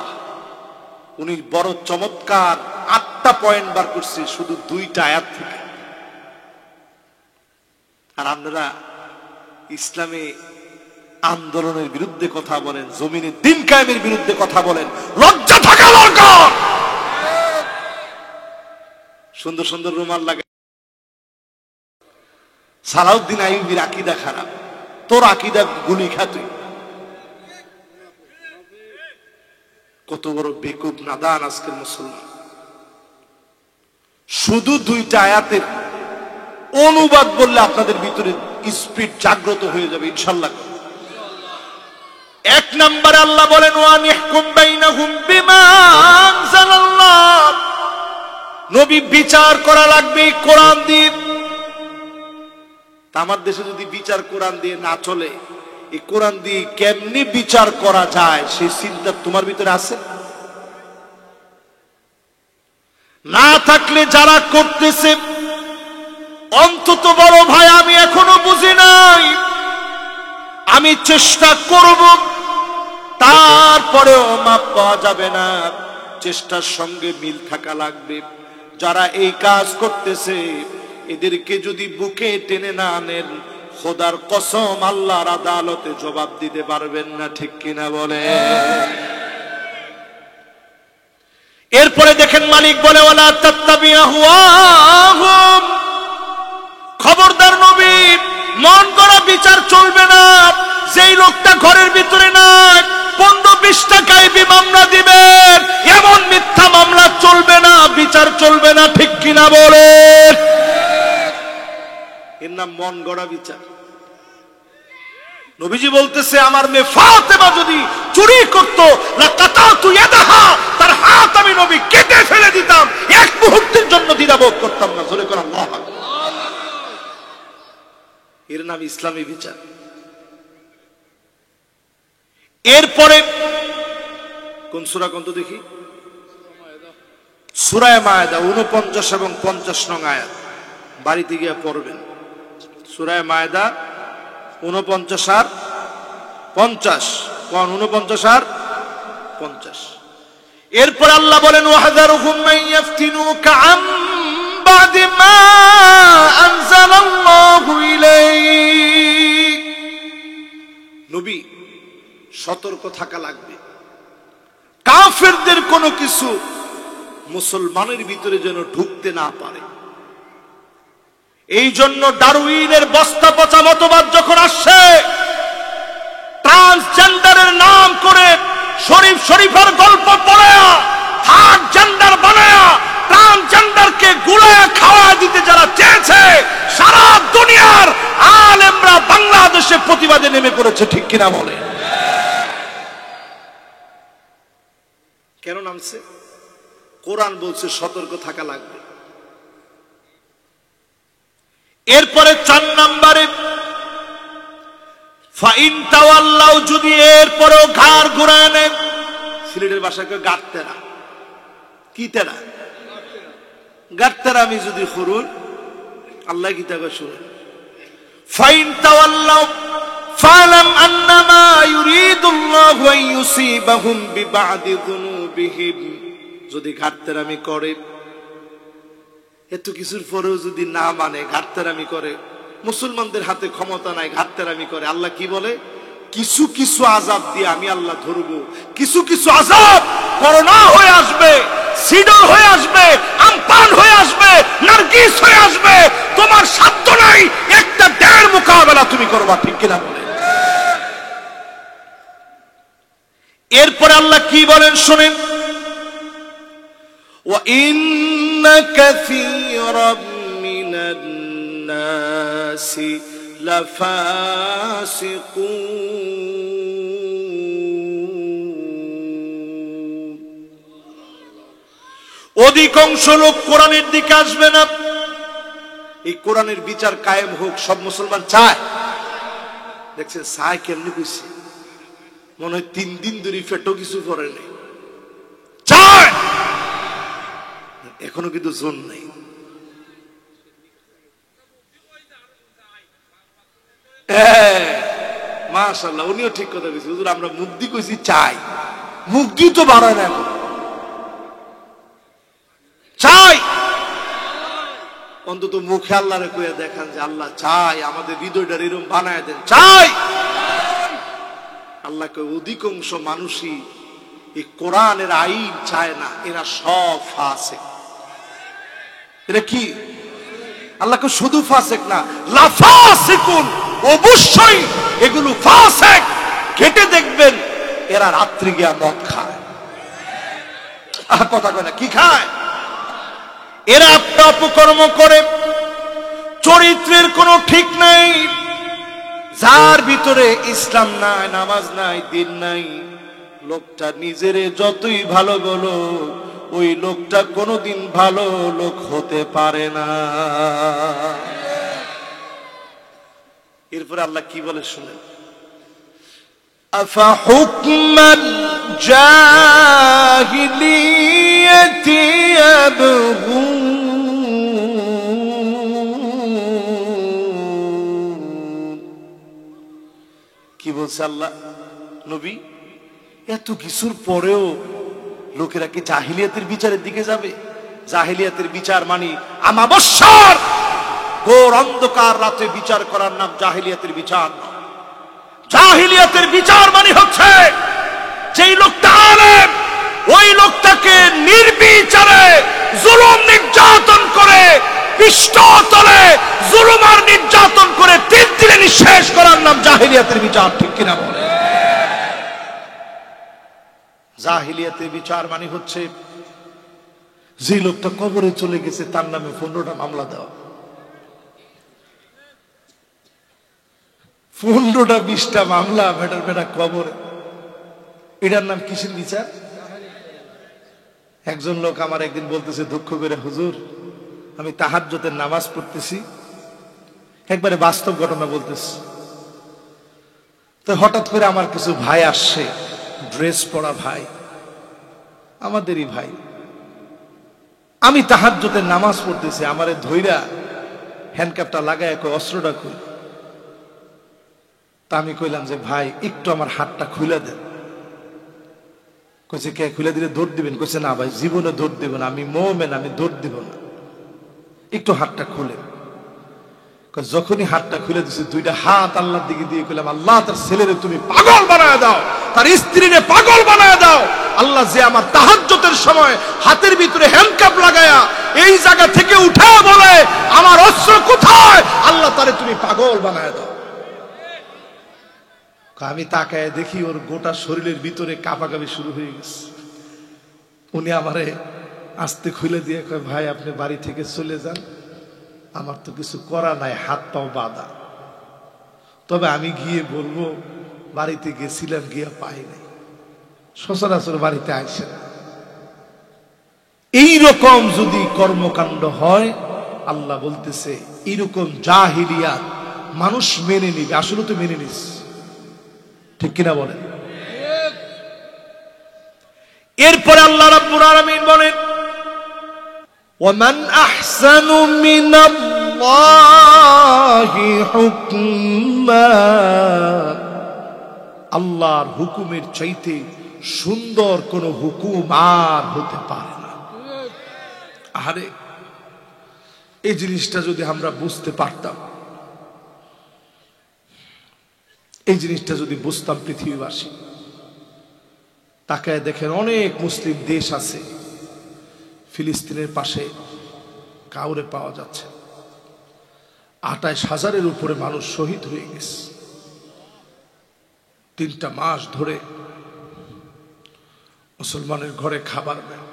উনি বড় চমৎকার 8টা পয়েন্ট বার করছে শুধু 2টা আয়াত থেকে আর আপনারা ইসলামে আন্দোলনের বিরুদ্ধে কথা বলেন জমিনে দিন কায়েমের বিরুদ্ধে কথা বলেন লজ্জা থাকা দরকার সুন্দর সুন্দর রুমাল লাগে সালাউদ্দিন আইয়ুবীর আকীদা খারাপ তোর আকীদা গুলি খা তুই কত বড় বেকুব নাদান আজকের মুসলমান শুধু 2টা আয়াতের অনুবাদ বললে আপনাদের ভিতরে স্পিরিট জাগ্রত হয়ে যাবে ইনশাআল্লাহ 1 নম্বরে আল্লাহ বলেন ওয়ানিহকুম বাইনাহুম বিমা আনজালাল্লাহ নবী বিচার করা লাগবে কোরআন দিয়ে আমার দেশে যদি বিচার কোরআন দিয়ে না চলে এই কোরআন দিয়ে কেমনি বিচার করা যায় সেই চিন্তা তোমার ভিতরে আছে না থাকলে যারা করতেছে অন্তত বড় ভাই আমি এখনো বুঝি নাই আমি চেষ্টা করব তারপরেও মাপ পাওয়া যাবে না চেষ্টার সঙ্গে মিল থাকা লাগবে যারা এই কাজ করতেছে এদেরকে যদি বুকে টেনে না আনেন খোদার কসম আল্লাহর আদালতে জবাব দিতে পারবেন না ঠিক কিনা বলে এরপরে দেখেন মালিক বলে ওয়ালা তাত্তাবিআহুম খবরদার নবী মন করা বিচার চলবে না যেই লোকটা ঘরের ভিতরে নাই 15-20 টাকায় মামলা দিবেন এমন মিথ্যা মামলা চলবে না বিচার চলবে না ঠিক কিনা বলে এর নাম মন গড়া বিচার নবীজি বলতেছে আমার মেয়ে ফাতেমা যদি চুরি করত লাকাতাতু ইয়াদাহা তার হাত আমি নবী কেটে ফেলে দিতাম এক মুহূর্তের জন্য দ্বিধাবোধ করতাম না জোরে করে আল্লাহু আকবার এর নাম ইসলামী বিচার এরপরে কোন সূরা কোন তো দেখি সূরা মায়েদা 49 এবং 50 নং আয়াত বাড়িতে গিয়ে পড়বেন সূরা মায়েদা 49 আর 50 কোন 49 আর 50 এরপর আল্লাহ বলেন ওয়াহযারুহুম মান ইয়াফতিনুকা আম বাদি মা আনজালাল্লাহু ইলাইক নবী সতর্ক থাকা লাগবে কাফেরদের কোনো কিছু মুসলমানের ভিতরে যেন ঢুকতে না পারে এই জন্য ডারউইনের বস্তা পচা মতবাদ যখন আসছে ট্রান্সজেন্ডারের নাম করে শরীফ শরীফের গল্প পড়ে থার্ড জেন্ডার বানায়া ট্রান্সজেন্ডারকে গুলায় খাওয়া দিতে যারা চেয়েছে সারা দুনিয়ার আলেমরা বাংলাদেশে প্রতিবাদে নেমে পড়েছে ঠিক কিনা বলে কেন নামছে কোরআন বলছে সতর্ক থাকা লাগবে এরপরে 4 নম্বরে ফাইন তাওয়াল্লাউ যদি এরপরেও ঘাড় ঘুরায় নেন সিলেটের ভাষায় গাটতেরা কি তেরা গাটতেরা আমি যদি করুন আল্লাহ কি তাকে শুনুন ফাইন তাওয়াল্লাউ ফালাম আন্নামা ইউরিদুল্লাহু আন ইউসিবাহুম বিবাদি যুনুবিহিম যদি ঘাটতেরামি করে এত কিছুর পরেও যদি না মানে, ঘাটতেরামি করে, মুসলমানদের হাতে ক্ষমতা নাই, ঘাটতেরামি করে, আল্লাহ কি বলে? কিছু কিছু আযাব দিয়ে আমি আল্লাহ ধরবো, কিছু কিছু আযাব করোনা হয়ে আসবে, সিডর হয়ে আসবে, আমপান হয়ে আসবে, নার্গিস হয়ে আসবে, তোমার সাধ্য নাই একটা দেড় মোকাবেলা তুমি করবা, ঠিক কিনা বলে? এরপরে আল্লাহ কি বলেন শুনেন, ওয়া ইন্না কাসীরাম মিনান নাসি লাফাসিকুন, অধিকাংশ লোক কোরআনের দিকে আসবে না। এই কোরআনের বিচার কায়েম হোক সব মুসলমান চায়। দেখছেন চায় কেমনি কইছে, মনে হয় 3 দিন ধরে ফেটো কিছু পরে নেই, চায়, এখনো কিন্তু জোন নেই। মাশাআল্লাহ, উনিও ঠিক কথা বলছে, হুজুর আমরা মুক্তি কইছি চাই, মুক্তি তো বাড়ায় না, এখন চাই। অন্তত মুখে আল্লাহরে কইয়া দেখান যে আল্লাহ চাই, আমাদের হৃদয়টা এরকম বানায় দেন, চাই। আল্লাহকে অধিকাংশ মানুষই এই কোরআনের আইন চায় না, এরা সব ফাসিক। এরা কি? আল্লাহকে শুধু ফাসিক না, লাফাসিকুন, অবশ্যই এগুলো ফাসিক। কেটে দেখবেন এরা রাত্রি গিয়া মদ খায়। কথা কয় না, কি খায়? এরা একটা অপকর্ম করে, চরিত্রের কোনো ঠিক নাই। যার ভিতরে ইসলাম নাই, নামাজ নাই, দিন নাই, লোকটা নিজেরে যতই ভালো বলো, ওই লোকটা কোনোদিন ভালো লোক হতে পারে না। এরপরে আল্লাহ কি বলে শুনেন, আফা হুকমান জাহিলিয়াতি ইয়াবগুন, কি বলছে আল্লাহ? নবী, এত কিছুর পরেও লোকেরা কি জাহিলিয়াতের বিচারের দিকে যাবে? জাহিলিয়াতের বিচার মানে আমাবস্যার ঘোর অন্ধকার রাতে বিচার করার নাম জাহিলিয়াতের বিচার না। জাহিলিয়াতের বিচার মানে হচ্ছে যেই লোকটা আলেম, ওই লোকটাকে নির্বিচারে জুলুম নির্যাতন করে, পৃষ্ঠতলে জুলুম আর নির্যাতন করে 3 দিনে নিঃশেষ করার নাম জাহিলিয়াতের বিচার, ঠিক কিনা বলে? জাহিলিয়াতের বিচার মানে হচ্ছে যে লোকটা কবরে চলে গেছে তার নামে 15টা মামলা দেওয়া, 15টা 20টা মামলা বেটার বেটা কবরে। এটার নাম কিসের বিচার? একজন লোক আমার একদিন বলতেছে দুঃখ করে, হুজুর আমি তাহাজ্জুদের নামাজ পড়তেছি, একবারে বাস্তব ঘটনা বলতেছি, তো হঠাৎ করে আমার কিছু ভাই আসছে, ড্রেস পরা ভাই, আমাদেরই ভাই। আমি তাহাজ্জুদের নামাজ পড়তেছি, আমারে ধইরা হ্যান্ডকাপটা লাগায় কই অস্ত্রটা কই। তা আমি কইলাম যে ভাই একটু আমার হাতটা খুলে দেন। কইছে কে খুলে দিলে দৌড় দিবেন? কইছে না ভাই জীবনে দৌড় দিব না, আমি মুমিন, আমি দৌড় দিব না, একটু হাতটা খুলে। যখনই হাতটা খুলে দিছে, 2টা হাত আল্লাহর দিকে দিয়ে কইলাম, আল্লাহ তার ছেলেরে তুমি পাগল বানায় দাও, তার স্ত্রীরে পাগল বানায় দাও। আল্লাহ যে আমার তাহাজ্জুদের সময় হাতের ভিতরে হ্যান্ডকাপ লাগায়া এই জায়গা থেকে উঠা বলে আমার অস্ত্র কোথায়, আল্লাহ তারে তুমি পাগল বানায় দাও। আমি তাকায় দেখি ওর গোটা শরীরের ভিতরে কাঁপাকাঁপি শুরু হয়ে গেছে। উনি আমারে আস্তে খুলে দিয়ে কয়, ভাই আপনি বাড়ি থেকে চলে যান, আমার তো কিছু করা নাই, হাত পাও বাঁধা। তবে আমি গিয়ে বলবো বাড়িতে গেছিলাম, গিয়ে পাই নাই, সচরাচর বাড়িতে আসে না। এইরকম যদি কর্মকাণ্ড হয়, আল্লাহ বলতেছে এইরকম জাহিলিয়াত মানুষ মেনে নিবে। আসলে তো মেনে নিস, ঠিক কিনা বলেন? এরপরে আল্লাহ রাব্বুল আলামিন বলেন, ওয়ামান আহসানু মিনাল্লাহি হুকমা, আল্লাহর হুকুমের চাইতে সুন্দর কোন হুকুম আর হতে পারে না। আরে এই জিনিসটা যদি আমরা বুঝতে পারতাম, এই জিনিসটা যদি বুঝতাম পৃথিবীবাসী, তাকায় দেখেন অনেক মুসলিম দেশ আছে, ফিলিস্তিনের পাশে কাউরে পাওয়া যাচ্ছে। 28,000-এর উপরে মানুষ শহীদ হয়ে গেছে। 3টা মাস ধরে মুসলমানের ঘরে খাবার নেই,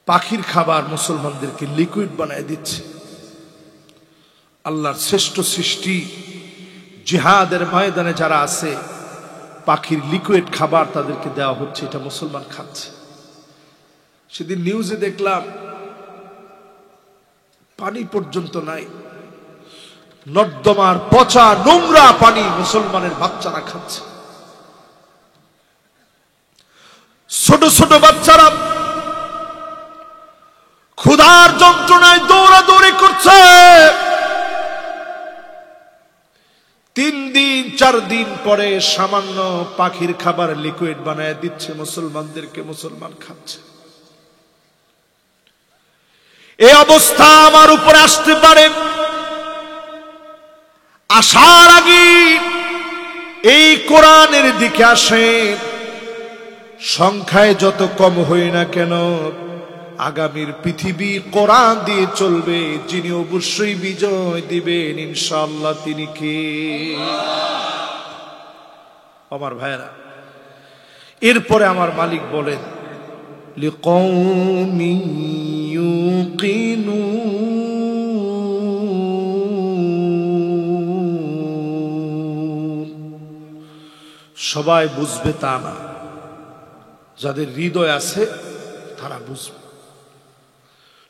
পাখির খাবার মুসলমানদেরকে লিকুইড বানায় দিচ্ছে। আল্লাহর শ্রেষ্ঠ সৃষ্টি জিহাদের ময়দানে যারা আছে, পাখির লিকুইড খাবার তাদেরকে দেওয়া হচ্ছে, এটা মুসলমান খাচ্ছে। সেদিন নিউজে দেখলাম পানি পর্যন্ত নাই, নর্দমার পচা নোংরা পানি মুসলমানের বাচ্চারা খাচ্ছে। ছোট ছোট বাচ্চারা ক্ষুধার যন্ত্রণায় দৌড়াদৌড়ি করছে। 3 দিন 4 দিন পরে সামান্য পাখির খাবার লিকুইড বানায় দিচ্ছে মুসলমানদেরকে, মুসলমান খাচ্ছে। এই অবস্থা আমার উপরে আসতে পারে, আসার আগে এই কোরআনের দিকে আসে। সংখ্যায় যত কম হই না কেন, আগামীর পৃথিবী কোরআন দিয়ে চলবে। যিনি অবশ্যই বিজয় দিবেন ইনশাআল্লাহ, তিনি কে? আমার ভাইরা, এরপরে আমার মালিক বলেন লিকৌমি ইউকিনুন। সবাই বুঝবে তা না, যাদের হৃদয় আছে তারা বুঝবে।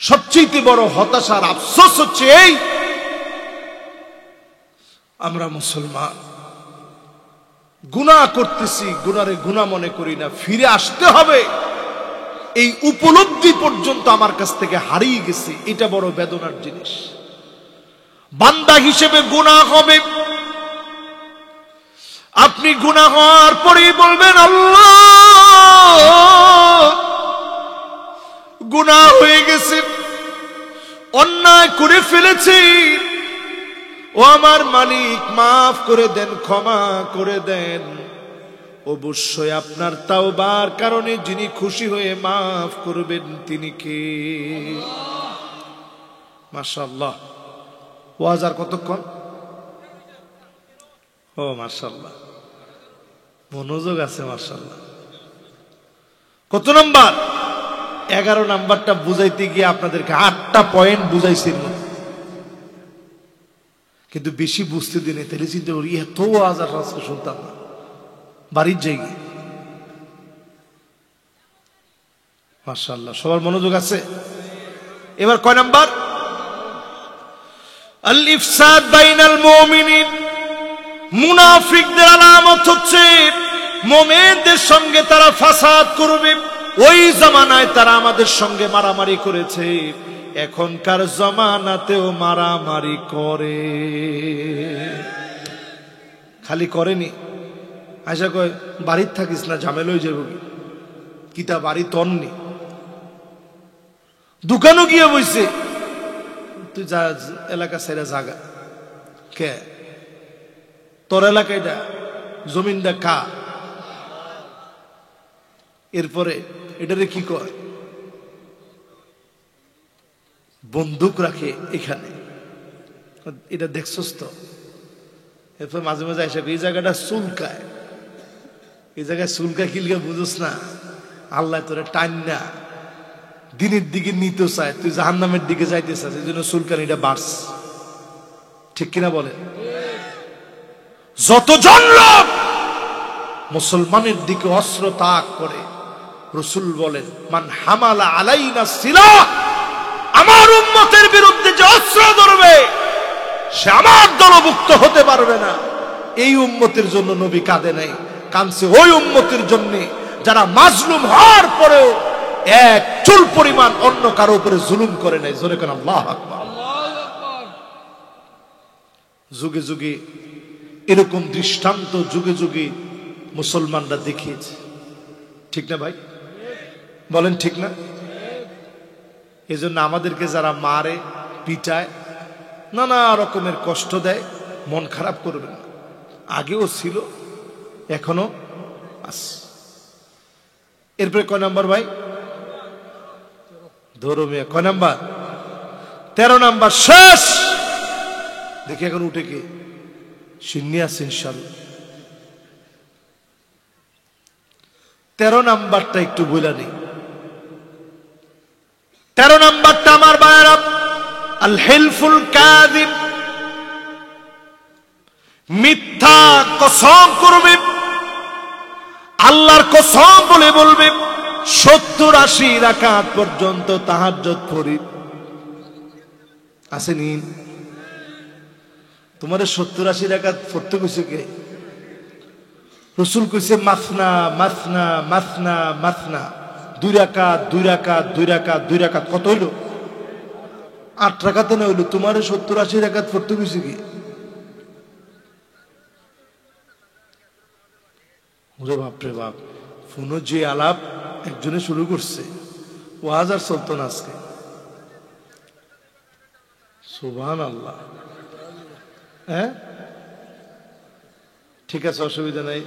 সবচেয়ে বড় হতাশার আফসোস হচ্ছে এই, আমরা মুসলমান গুনাহ করতেছি, গুনারে গুনাহ মনে করি না, ফিরে আসতে হবে এই উপলব্ধি পর্যন্ত আমার কাছ থেকে হারিয়ে গেছে। এটা বড় বেদনার জিনিস। বান্দা হিসেবে গুনাহ হবে, আপনি গুনাহ হওয়ার পরেই বলবেন আল্লাহ গুনাহ হয়ে গেছে, অন্যায় করে ফেলেছি, ও আমার মালিক মাফ করে দেন, ক্ষমা করে দেন। অবশ্যই আপনার তাওবার কারণে যিনি খুশি হয়ে মাফ করবেন তিনি কে? মাশাআল্লাহ। ওয়াজ আর কতক্ষণ? ও মাশাআল্লাহ, মনোযোগ আছে মাশাআল্লাহ। কত নাম্বার? 11 নাম্বারটা বুঝাইতে গিয়ে আপনাদেরকে 8টা পয়েন্ট বুঝাইছিল, কিন্তু বেশি বুঝতে দিনে। তাহলে চিন্তা করি এত ওয়াজ আর আজকে শুনতাম না বাড়ির জায়গায়। মাশাআল্লাহ, সবার মনোযোগ আছে। এবার কয় নাম্বার? আল ইফসাদ বাইনাল মুমিনিন। মুনাফিকদের আলামত হচ্ছে মুমিনদের সঙ্গে তারা ফাসাদ করবে। ওই জামানায় তারা আমাদের সঙ্গে মারামারি করেছে, এখনকার জামানাতেও মারামারি করে। খালি করেনি, আশা কয় বাড়ির থাকিস না, ঝামেলা হয়ে যাবে। কিতা বাড়ি তন্নি, দোকানও গিয়ে বইছে, তুই যা এলাকা সেরা জাগা কে? তোর এলাকাটা জমিনটা কা? এরপরে এটারে কি কয়? বন্দুক রাখে এখানে, এটা দেখছস তো? এরপর মাঝে মাঝে এসে এই জায়গাটা চুলকায়, এই জায়গায় চুলকায় কিলকে বুঝোস না? আল্লাহ তোরে টান না দিনের দিকে নিতে চায়, তুই জাহান্নামের দিকে যাইতে চাস, এই জন্য চুলকানিটা বাড়স। ঠিক কিনা বলে? যতজন লোক মুসলমানের দিকে অস্ত্র তাক করে, রাসূল বলেন মান হামালা আলাইনা সিলাহ, আমার উম্মতের বিরুদ্ধে যে অস্ত্র ধরবে সে আমার দলভুক্ত হতে পারবে না। এই উম্মতের জন্য নবী কাঁদে নাই, কাঁদছে ওই উম্মতের জন্য যারা মাজলুম হওয়ার পরেও এক চুল পরিমাণ অন্য কারো উপরে জুলুম করে নাই। জোরে কেন আল্লাহু আকবার। যুগে যুগে এরকম দৃষ্টান্ত যুগে যুগে মুসলমানরা দেখিয়েছে। ঠিক না ভাই? বলেন ঠিক না? এই জন্য আমাদেরকে যারা মারে, পিটায়, নানা রকমের কষ্ট দেয়, মন খারাপ করবে না। আগেও ছিল, এখনো আছে। এরপরে কয় নাম্বার ভাই? ধরো মিয়া, কয় নাম্বার? 13 নাম্বার শেষ। দেখি এখন উঠে কে সিন্নি আছে ইনশাল্লাহ। 13 নাম্বারটা একটু বলে নেই। 13 নাম্বারটা আমার ভাইরা, আল হিলফুল কাযিব, মিথ্যা কসম করবে, আল্লাহর কসম বলে বলবে 70-80 রাকাত পর্যন্ত তাহাজ্জুদ পড়ি। আসেনি? তোমারে 70-80 রাকাত পড়তে কইছে কে? রাসূল কইছে মাসনা মাসনা মাসনা মাসনা, 2 রাকাত 2 রাকাত 2 রাকাত 2 রাকাত। কত হইল? 8 রাকাত না হইল? তোমারে 70-80 রাকাত পড়তে কইছে কি? ওরে বাপ রে বাপ, ফোনে যে আলাপ একজনে শুরু করছে, ওয়াজ আর চলতো না আজকে। সুবহানাল্লাহ। হ্যাঁ ঠিক আছে, অসুবিধা নাই।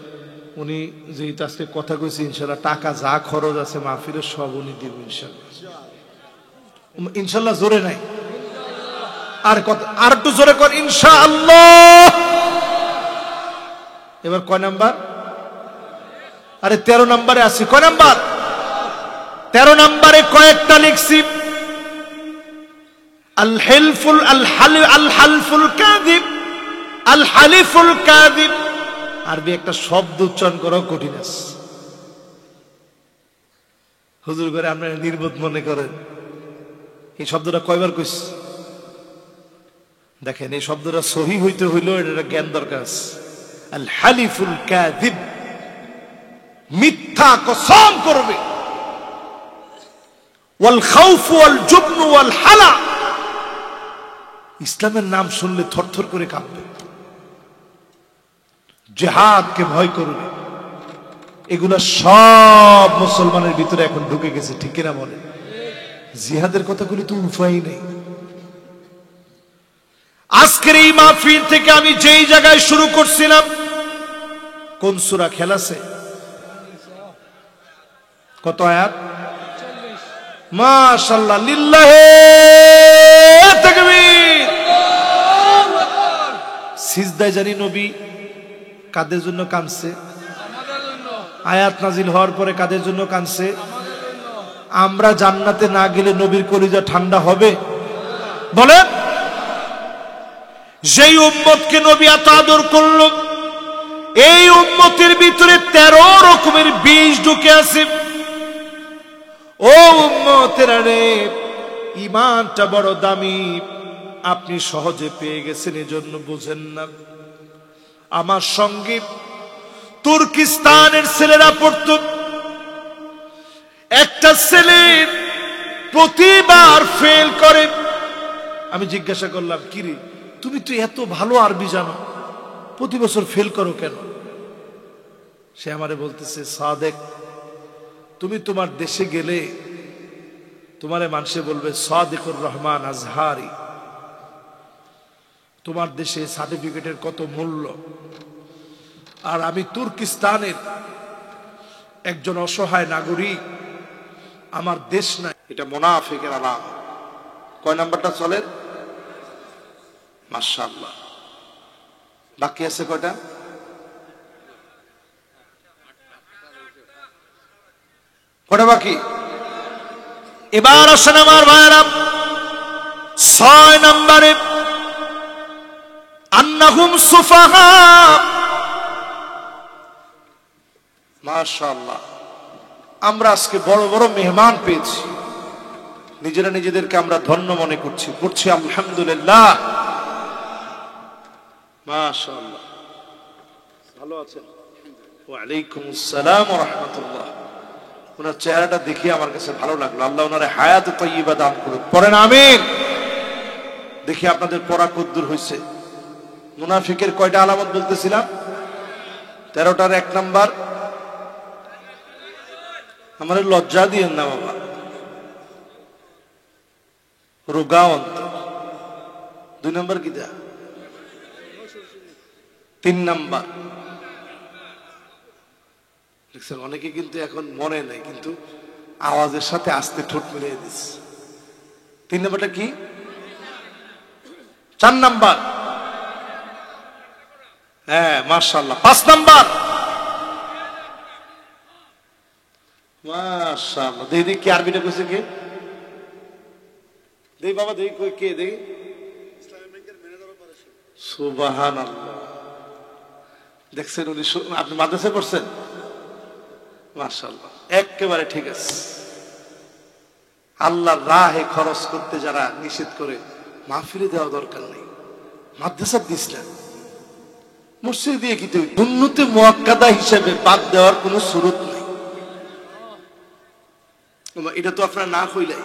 উনি যেহেতু আজকে কথা কইছে, ইনশাল্লাহ টাকা যা খরচ আছে মাহফিলের সব উনি দিব ইনশাল্লাহ। ইনশাল্লাহ জোরে নাই, আর কথা আর একটু জোরে কর ইনশাআল্লাহ। এবার কয় নাম্বার? আরে 13 নাম্বারে আছি। কয় নাম্বার? 13 নাম্বারে কয়েকটা লিখছি, আল হিলফুল আল হালফুল কাযিব, আল হালিফুল কাযিব। আরবি একটা শব্দ উচ্চারণ করা কঠিন আছে। হুজুর করে আপনারা নির্বোধ মনে করেন। এই শব্দটা কয়বার কইছি দেখেন। এই শব্দটা সহিহ হইতে হইল এটা জ্ঞান দরকার আছে। আল হালিফুল কাযিব, মিথ্যা কসম করবে। ওয়াল খাউফ ওয়াল জুবন ওয়াল হালা, ইসলামের নাম শুনলে থরথর করে কাঁপবে, জিহাদকে ভয় করবে। এগুলা সব মুসলমানের ভিতরে এখন ঢুকে গেছে, ঠিক কিনা বলে? জিহাদের কথাগুলি তো উপায় নেই। আজকের এই মাহফিল থেকে আমি যেই জায়গায় শুরু করছিলাম, কোন সূরা খেয়াল আছে? কত আয়াত? মাশাআল্লাহ, লিল্লাহে তাকবীর। সিজদায় জানি নবী কাদের জন্য কাঁদছে? আয়াত নাজিল হওয়ার পরে কাদের জন্য কাঁদছে? আমরা জান্নাতে না গেলে নবীর কলিজা ঠান্ডা হবে? বলেন। যেই উম্মতকে নবী এত আদর করল, এই উম্মতের ভিতরে 13 রকমের বিষ ঢুকে আছে। ও উম্মতেরা রে, ঈমানটা বড় দামি, আপনি সহজে পেয়ে গেছেন, এজন্য বুঝেন না। আমার সঙ্গে তুর্কিস্তানের ছেলেরা পড়তো। একটা ছেলে প্রতিবার ফেল করে। আমি জিজ্ঞাসা করলাম, কিরে তুমি তো এত ভালো আরবি জানো, প্রতি বছর ফেল করো কেন? সে আমারে বলতেছে, সাদেক, তুমি তোমার দেশে গেলে তোমারে মানুষে বলবে সাদেকুর রহমান আজহারি। তোমার দেশে সার্টিফিকেটের কত মূল্য। আর আমি তুর্কিস্তানের একজন অসহায় নাগরিক, আমার দেশ নাই। এটা মুনাফিকের আলামত। কয় নাম্বারটা চলেন? মাশাআল্লাহ। বাকি আছে কয়টা? কয়টা বাকি? এবার আসেন আমার ভাইরা 6 নম্বরে, আন্নাহুম সুফাহা। মাশাআল্লাহ, আমরা আজকে বড় বড় মেহমান পেয়েছি, নিজেরা নিজেদেরকে আমরা ধন্য মনে করছি, পড়ছি আলহামদুলিল্লাহ। মাশাআল্লাহ, ভালো আছেন? ওয়া আলাইকুম আসসালাম ওয়া রাহমাতুল্লাহ। ওনার চেহারাটা দেখে আমার কাছে ভালো লাগলো। আল্লাহ ওনারে হায়াত তাইয়্যিবা দান করুন, পড়েন আমিন। দেখি আপনাদের পড়া কদ্দুর হয়েছে। মুনাফিকের কয়টা আলামত বলতেছিলাম? 13টার 1 নাম্বার। আমার লজ্জা দিয়েন না বাবা, রোগা অন্তর। 2 নম্বর কি দা? 3 নম্বর দেখছেন, অনেকে কিন্তু এখন মনে নাই, কিন্তু আওয়াজের সাথে আস্তে ঠোঁট মিলিয়ে দিচ্ছে। 3 নম্বরটা কি? 4 নম্বর, হ্যাঁ মাশাআল্লাহ। 5 নম্বর, মাশাআল্লাহ। দেখি কি আরবিটা কইছে কে? দেই বাবা, দেই কই কে? দেই সুবহানাল্লাহ। দেখছেন উনি, আপনি মাদ্রাসা পড়ছেন? মাশাআল্লাহ, একেবারে ঠিক আছে। আল্লাহর রাহে খরচ করতে যারা নিষেধ করে, মাহফিলে দেওয়া দরকার নেই, মাদ্রাসা দিস না, মসজিদ দিয়ে কি তুই সুন্নতে মুআক্কাদা হিসেবে বাদ দেওয়ার কোনো সুরত নাই। এটা তো আপনারা না কইলাই,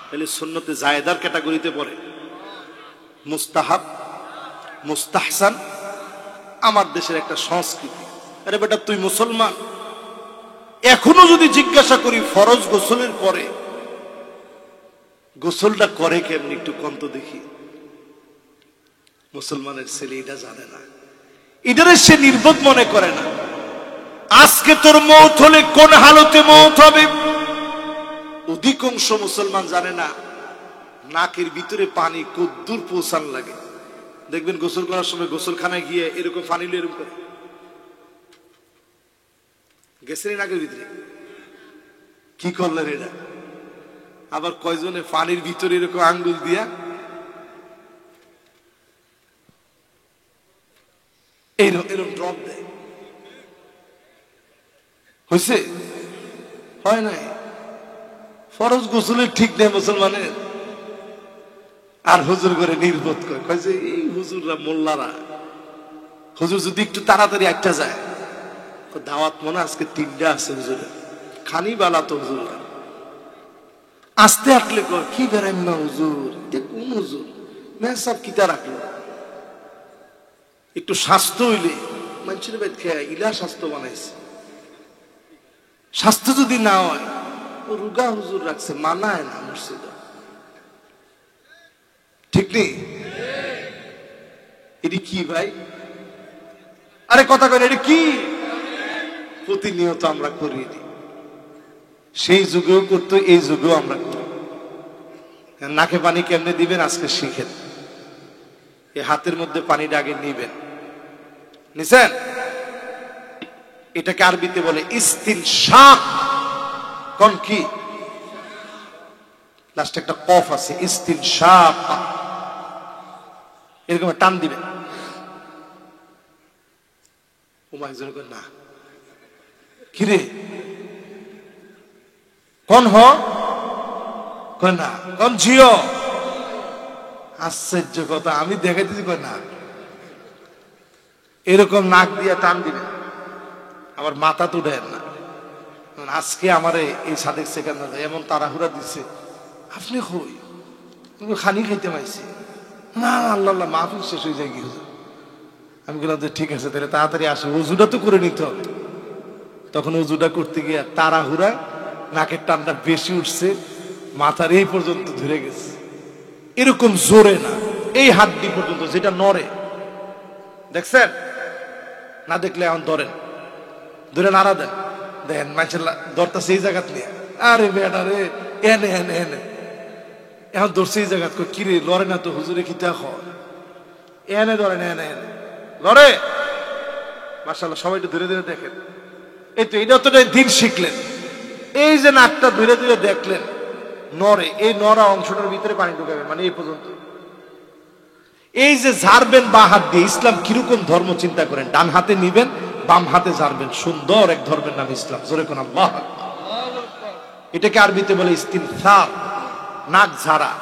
তাহলে সুন্নতে জায়েদার ক্যাটাগরিতে পড়ে। মুস্তাহাব, মুস্তাহসান আমার দেশের একটা সংস্কৃতি। আরে বেটা, তুই মুসলমান, এখনো যদি জিজ্ঞাসা করি ফরজ গোসলের পরে গোসলটা করে কেমনি, একটু কন্ত দেখি। মুসলমানের ছেলে এটা জানে না, এটারে সে নির্বোধ মনে করে না। আজকে তোর মৌত হলে কোন হালতে মৌত হবে, অধিকাংশ মুসলমান জানে না। নাকের ভিতরে পানি কদ্দুর পৌঁছান লাগে। দেখবেন গোসল করার সময় গোসলখানায় গিয়ে এরকম পানি এরকম করে গেছেন নাকের ভিতরে, কি করলেন এটা? আবার কয়জনে পানির ভিতরে এরকম আঙ্গুল দিয়া এরকম ড্রপ দেয়। হয়েছে? হয় নাই। ফরজ গোসলের ঠিক নেই মুসলমানের, আর হুজুর করে নির্বোধ করে কয় যে এই হুজুররা মোল্লারা, হুজুর যদি একটু তাড়াতাড়ি একটা যায়, দাওয়াত মনে আজকে 3টা আছে হুজুরের, খানি বালা তো হুজুররা আসতে আটলে কি বেড়াইম না হুজুর, কোন হুজুর মেহসাব কিতা রাখলো। একটু স্বাস্থ্য হইলে মানুষের বেদ খেয়ে ইলা স্বাস্থ্য বানাইছে। স্বাস্থ্য যদি না হয়, ও রুগা হুজুর রাখছে, মানায় না মসজিদ, ঠিক নেই? এটি কি ভাই? আরে কথা কয়, এটি কি? প্রতিনিয়ত আমরা করি, সেই যুগেও করতো, এই যুগেও আমরা করি। নাকে পানি কেমনে দিবেন আজকে শিখেন। এই হাতের মধ্যে পানিটা আগে নিবেন, নিছেন? এটাকে আরবিতে বলে ইস্তিনশাক। কোন কি? লাস্টে একটা কফ আছে, ইস্তিনশাক। এরকম টান দিবেন। না কিরে কোন হ না কোন ঝিও? আশ্চর্য কথা, আমি দেখাইতেছি কই না, এরকম নাক দিয়ে টান দিবেন। আমার মাথা তো উঠেন না। আজকে আমারে এই সাদেক সেকেন্ড এমন তাড়াহুড়া দিচ্ছে, আপনি কই খানি খাইতে পাইছি না? আল্লাহ আল্লাহ, মাহফিল শেষ হয়ে যায় কি হুজুর? আমি বললাম যে ঠিক আছে, তাহলে তাড়াতাড়ি আসো, উজুটা তো করে নিতে হবে। তখন উজুটা করতে গিয়ে তাড়াহুড়া, নাকের টানটা বেশি উঠছে, মাথার এই পর্যন্ত ধরে গেছে। এরকম জোরে না, এই হাড্ডি পর্যন্ত যেটা নড়ে, দেখছেন? না দেখলে এখন ধরেন, ধরে নাড়া দেন, দেখেন মানুষের দরটা সেই জায়গাত নিয়ে, আরে বেটা রে, এনে এনে এনে এখন ধরছে এই জায়গা, কিরে লড়ে না তো হুজুরে, কি তা এনে ধরেন, এনে এনে লড়ে। মাশাআল্লাহ, সবাই একটু ধীরে ধীরে দেখেন। এই তো এটা তো দিন শিখলেন। এই যে নাকটা ধীরে ধীরে দেখলেন নড়ে, এই নড়া অংশটার ভিতরে পানি ঢুকাবেন, মানে এই পর্যন্ত। এই যে ঝাড়বেন বা হাত দিয়ে, ইসলাম কিরকম ধর্ম চিন্তা করেন। ডান হাতে নিবেন, বাম হাতে ঝাড়বেন, সুন্দর এক ধর্মের নাম ইসলাম। জোরে কোন আল্লাহু আকবার। এটাকে আরবিতে বলে ইস্তিনসার, নাক ঝাড়া।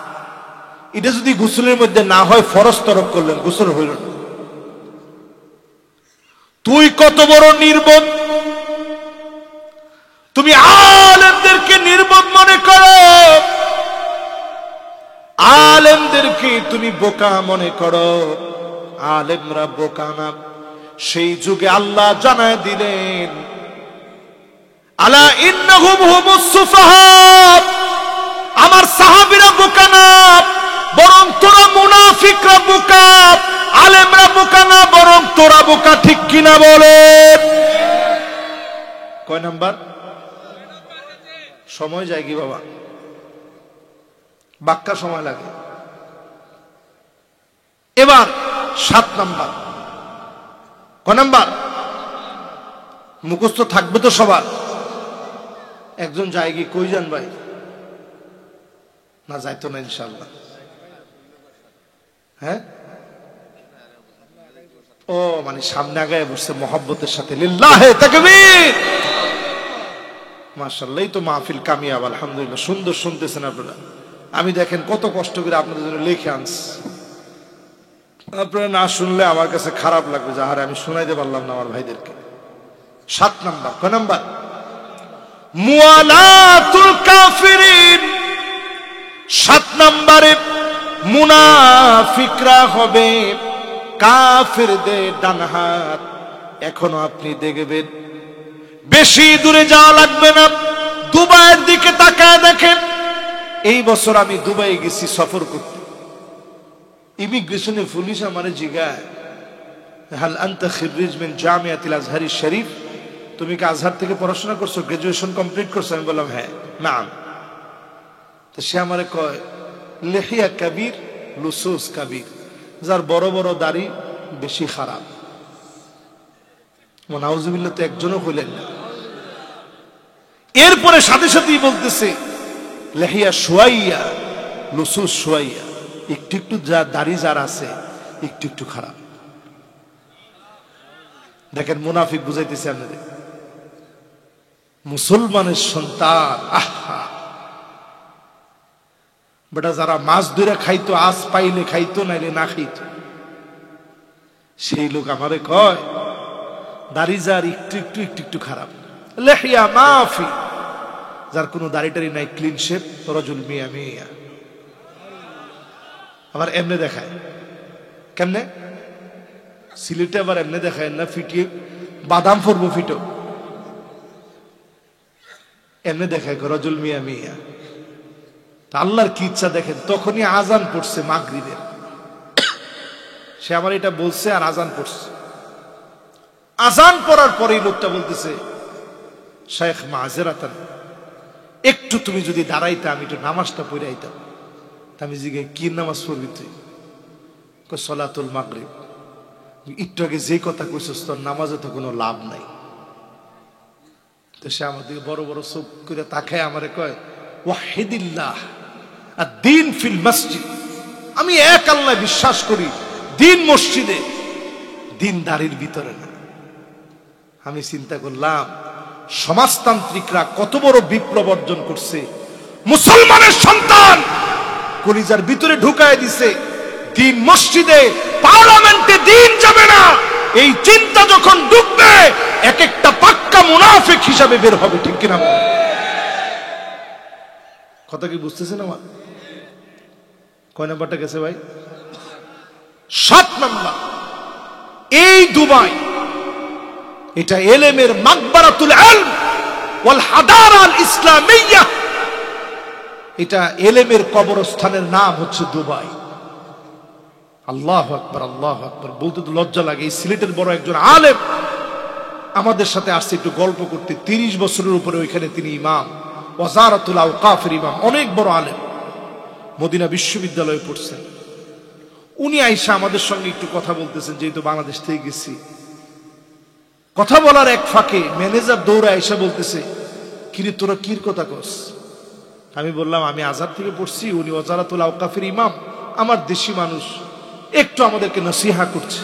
এটা যদি গোসলের মধ্যে না হয়, ফরজ তরক করলেন, গোসল হইল না। তুই কত বড় নির্বোধ! তুমি আলেমদেরকে নির্বোধ মনে করো, আলেমদেরকে তুমি বোকা মনে করো। আলেমরা বোকা না। সেই যুগে আল্লাহ জানায় দিলেন, আলা ইন্নাহুম হুমুস সুফাহা, মুনাফিকরা বোকা, আলেমরা বোকা না, বরং তোরা বোকা, ঠিক কিনা বলে? কয় নাম্বার? সময় যায় কি বাবা? বাক্কা সময় লাগে। এবার 7 নাম্বার। কয় নাম্বার? মুখস্থ থাকবে তো সবার? একজন যায় কি? কই যান ভাই? না যাইতো না ইনশাআল্লাহ। হ্যাঁ, ও মানে সামনে আগায় বসছে মহব্বতের সাথে। লিল্লাহে তাকবীর, মাশাআল্লাহ। এই তো মাহফিল কামিয়াব, আলহামদুলিল্লাহ। সুন্দর শুনতেছেন আপনারা। আমি দেখেন কত কষ্ট করে আপনাদের জন্য লিখে আনছি। আপনারা না শুনলে আমার কাছে খারাপ লাগবে যে আরে আমি শোনাইতে পারলাম না আমার ভাইদেরকে। 7 নাম্বার। কয় নাম্বার? মুআলাতুল কাফিরিন। 7 নম্বরে মুনাফিকরা হবে কাফিরদের ডান হাত। এখনো আপনি দেখবেন, বেশি দূরে যাওয়া লাগবে না, দুবাইয়ের দিকে তাকায় দেখেন। এই বছর আমি দুবাই গেছি সফর করতে। ইমিগ্রেশনে পুলিশ আমারে জিজ্ঞাসা, হাল আনতা খিররিজ মিন জামিয়াতিল আজহারি শরীফ, তুমি কি আজহার থেকে পড়াশোনা করছো, গ্রাজুয়েশন কমপ্লিট করছো? আমি বললাম হ্যাঁ। নাম? তো সে আমারে কয়, লিহিয়া কাবীর লুসুস কাবীর, যার বড় বড় দাড়ি বেশি খারাপ। নাউজুবিল্লাহ, তো একজনও হইলেন না। এরপরে সাথে সাথেই বলতেছে লিহিয়া শুয়াইয়া লুসুস শুয়াইয়া, একটু একটু যা দাড়ি যার আছে একটু একটু খারাপ। দেখেন মুনাফিক বুঝাইতেছে আপনাদের। মুসলমানের সন্তান, আহা বেটা, যারা মাছ ধরে খাইতো, আজ পাইলে খাইতো, নাইলে না খাইতো, সেই লোক আমারে কয় দাড়ি যার একটু একটু একটু একটু খারাপ। লিহিয়া মাফি, যার কোনো দাড়ি টাড়ি নাই, ক্লিন শেপ, রজুল মিয়া মিয়া। আবার এমনে দেখায়। কেমনে? সিলেটে আবার এমনে দেখায় না, ফিটিয়ে বাদাম ফরবো ফিটো, এমনে দেখায় রজুল মিয়া মিয়া। আল্লাহর কি ইচ্ছা দেখেন, তখনই আজান পড়ছে মাগরিবের। সে আমার এটা বলছে আর আজান পড়ছে। আজান পড়ার পরেই লোকটা বলতেছে, শাইখ মাযরাতান, একটু তুমি যদি দাঁড়াইতা আমি একটু নামাজটা পড়ে আইতাম। আমি জিজ্ঞাসা, কি নামাজ পড়বি তুই? কই সলাতুল মাগরিব। একটু আগে যে কথা কইছস তোর নামাজে তো কোনো লাভ নাই। তো সে আমার দিকে বড় বড় চোখ করে তাকায় আমারে কয়, ওয়াহিদিল্লাহ আদ-দীন ফিল মসজিদ, আমি এক আল্লাহ বিশ্বাস করি, দিন মসজিদে, দিন দাঁড়ির ভিতরে না। আমি চিন্তা করলাম সমাজতান্ত্রিকরা কত বড় বিপ্লব অর্জন করছে, মুসলমানের সন্তান কলিজার ভিতরে ঢুকায় দিছে দিন মসজিদে, পার্লামেন্টে দিন যাবে না। এই চিন্তা যখন ঢুকবে, এক একটা পাক্কা মুনাফিক হিসাবে বের হবে, ঠিক কিনা? কথা কি বুঝতেছেন আমার? কয় নাম্বারটা গেছে ভাই? 7 নাম্বার। এই দুবাই, এটা এলেমের মাকবারাতুল ইলম ওয়াল হাদারা আল ইসলামিয়্যা, এটা এলেমের কবরস্থানের নাম হচ্ছে দুবাই। আল্লাহু আকবার, আল্লাহু আকবার। বলতে তো লজ্জা লাগে। এই সিলেটের বড় একজন আলেম আমাদের সাথে আসছে একটু গল্প করতে। 30 বছরের উপরে ওইখানে তিনি ইমাম, ওয়াজারাতুল আওকাফের ইমাম, অনেক বড় আলেম, মদিনা বিশ্ববিদ্যালয়ে পড়ছেন। উনি আইসা আমাদের সঙ্গে একটু কথা বলতেছেন, যেহেতু বাংলাদেশ থেকে গেছি। কথা বলার এক ফাঁকে ম্যানেজার দৌড়ে আইসা বলতেছে, কিরে তোরা কির কথা কস? আমি বললাম আমি আজহার থেকে পড়ছি, উনি ওয়াজারাতুল আওকাফের ইমাম, আমার দেশি মানুষ, একটু আমাদেরকে নসিহা করছে।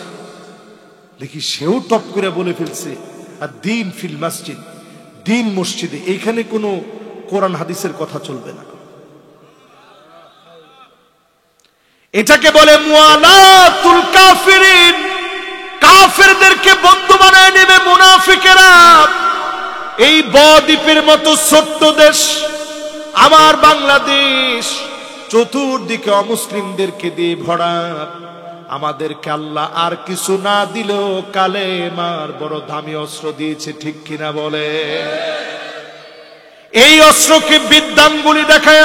দেখি সেও টপ করে বলে ফেলছে, আর দিন ফিল মসজিদ, দিন মসজিদে, এইখানে কোনো কোরআন হাদিসের কথা চলবে না। এটাকে বলে মুআলাতুল কাফিরিন। কাফেরদেরকে বন্ধু বানায় নেবে মুনাফিকেরা। এই বদ্বীপের মতো ছোট্ট দেশ আমার বাংলাদেশ, চতুর্দিকে অমুসলিমদেরকে দিয়ে ভরা। আমাদেরকে আল্লাহ আর কিছু না দিলেও কালেমার বড় দামি অস্ত্র দিয়েছে, ঠিক কিনা বলে? এই অস্ত্রকে বিদ্যাঙ্গুলি দেখায়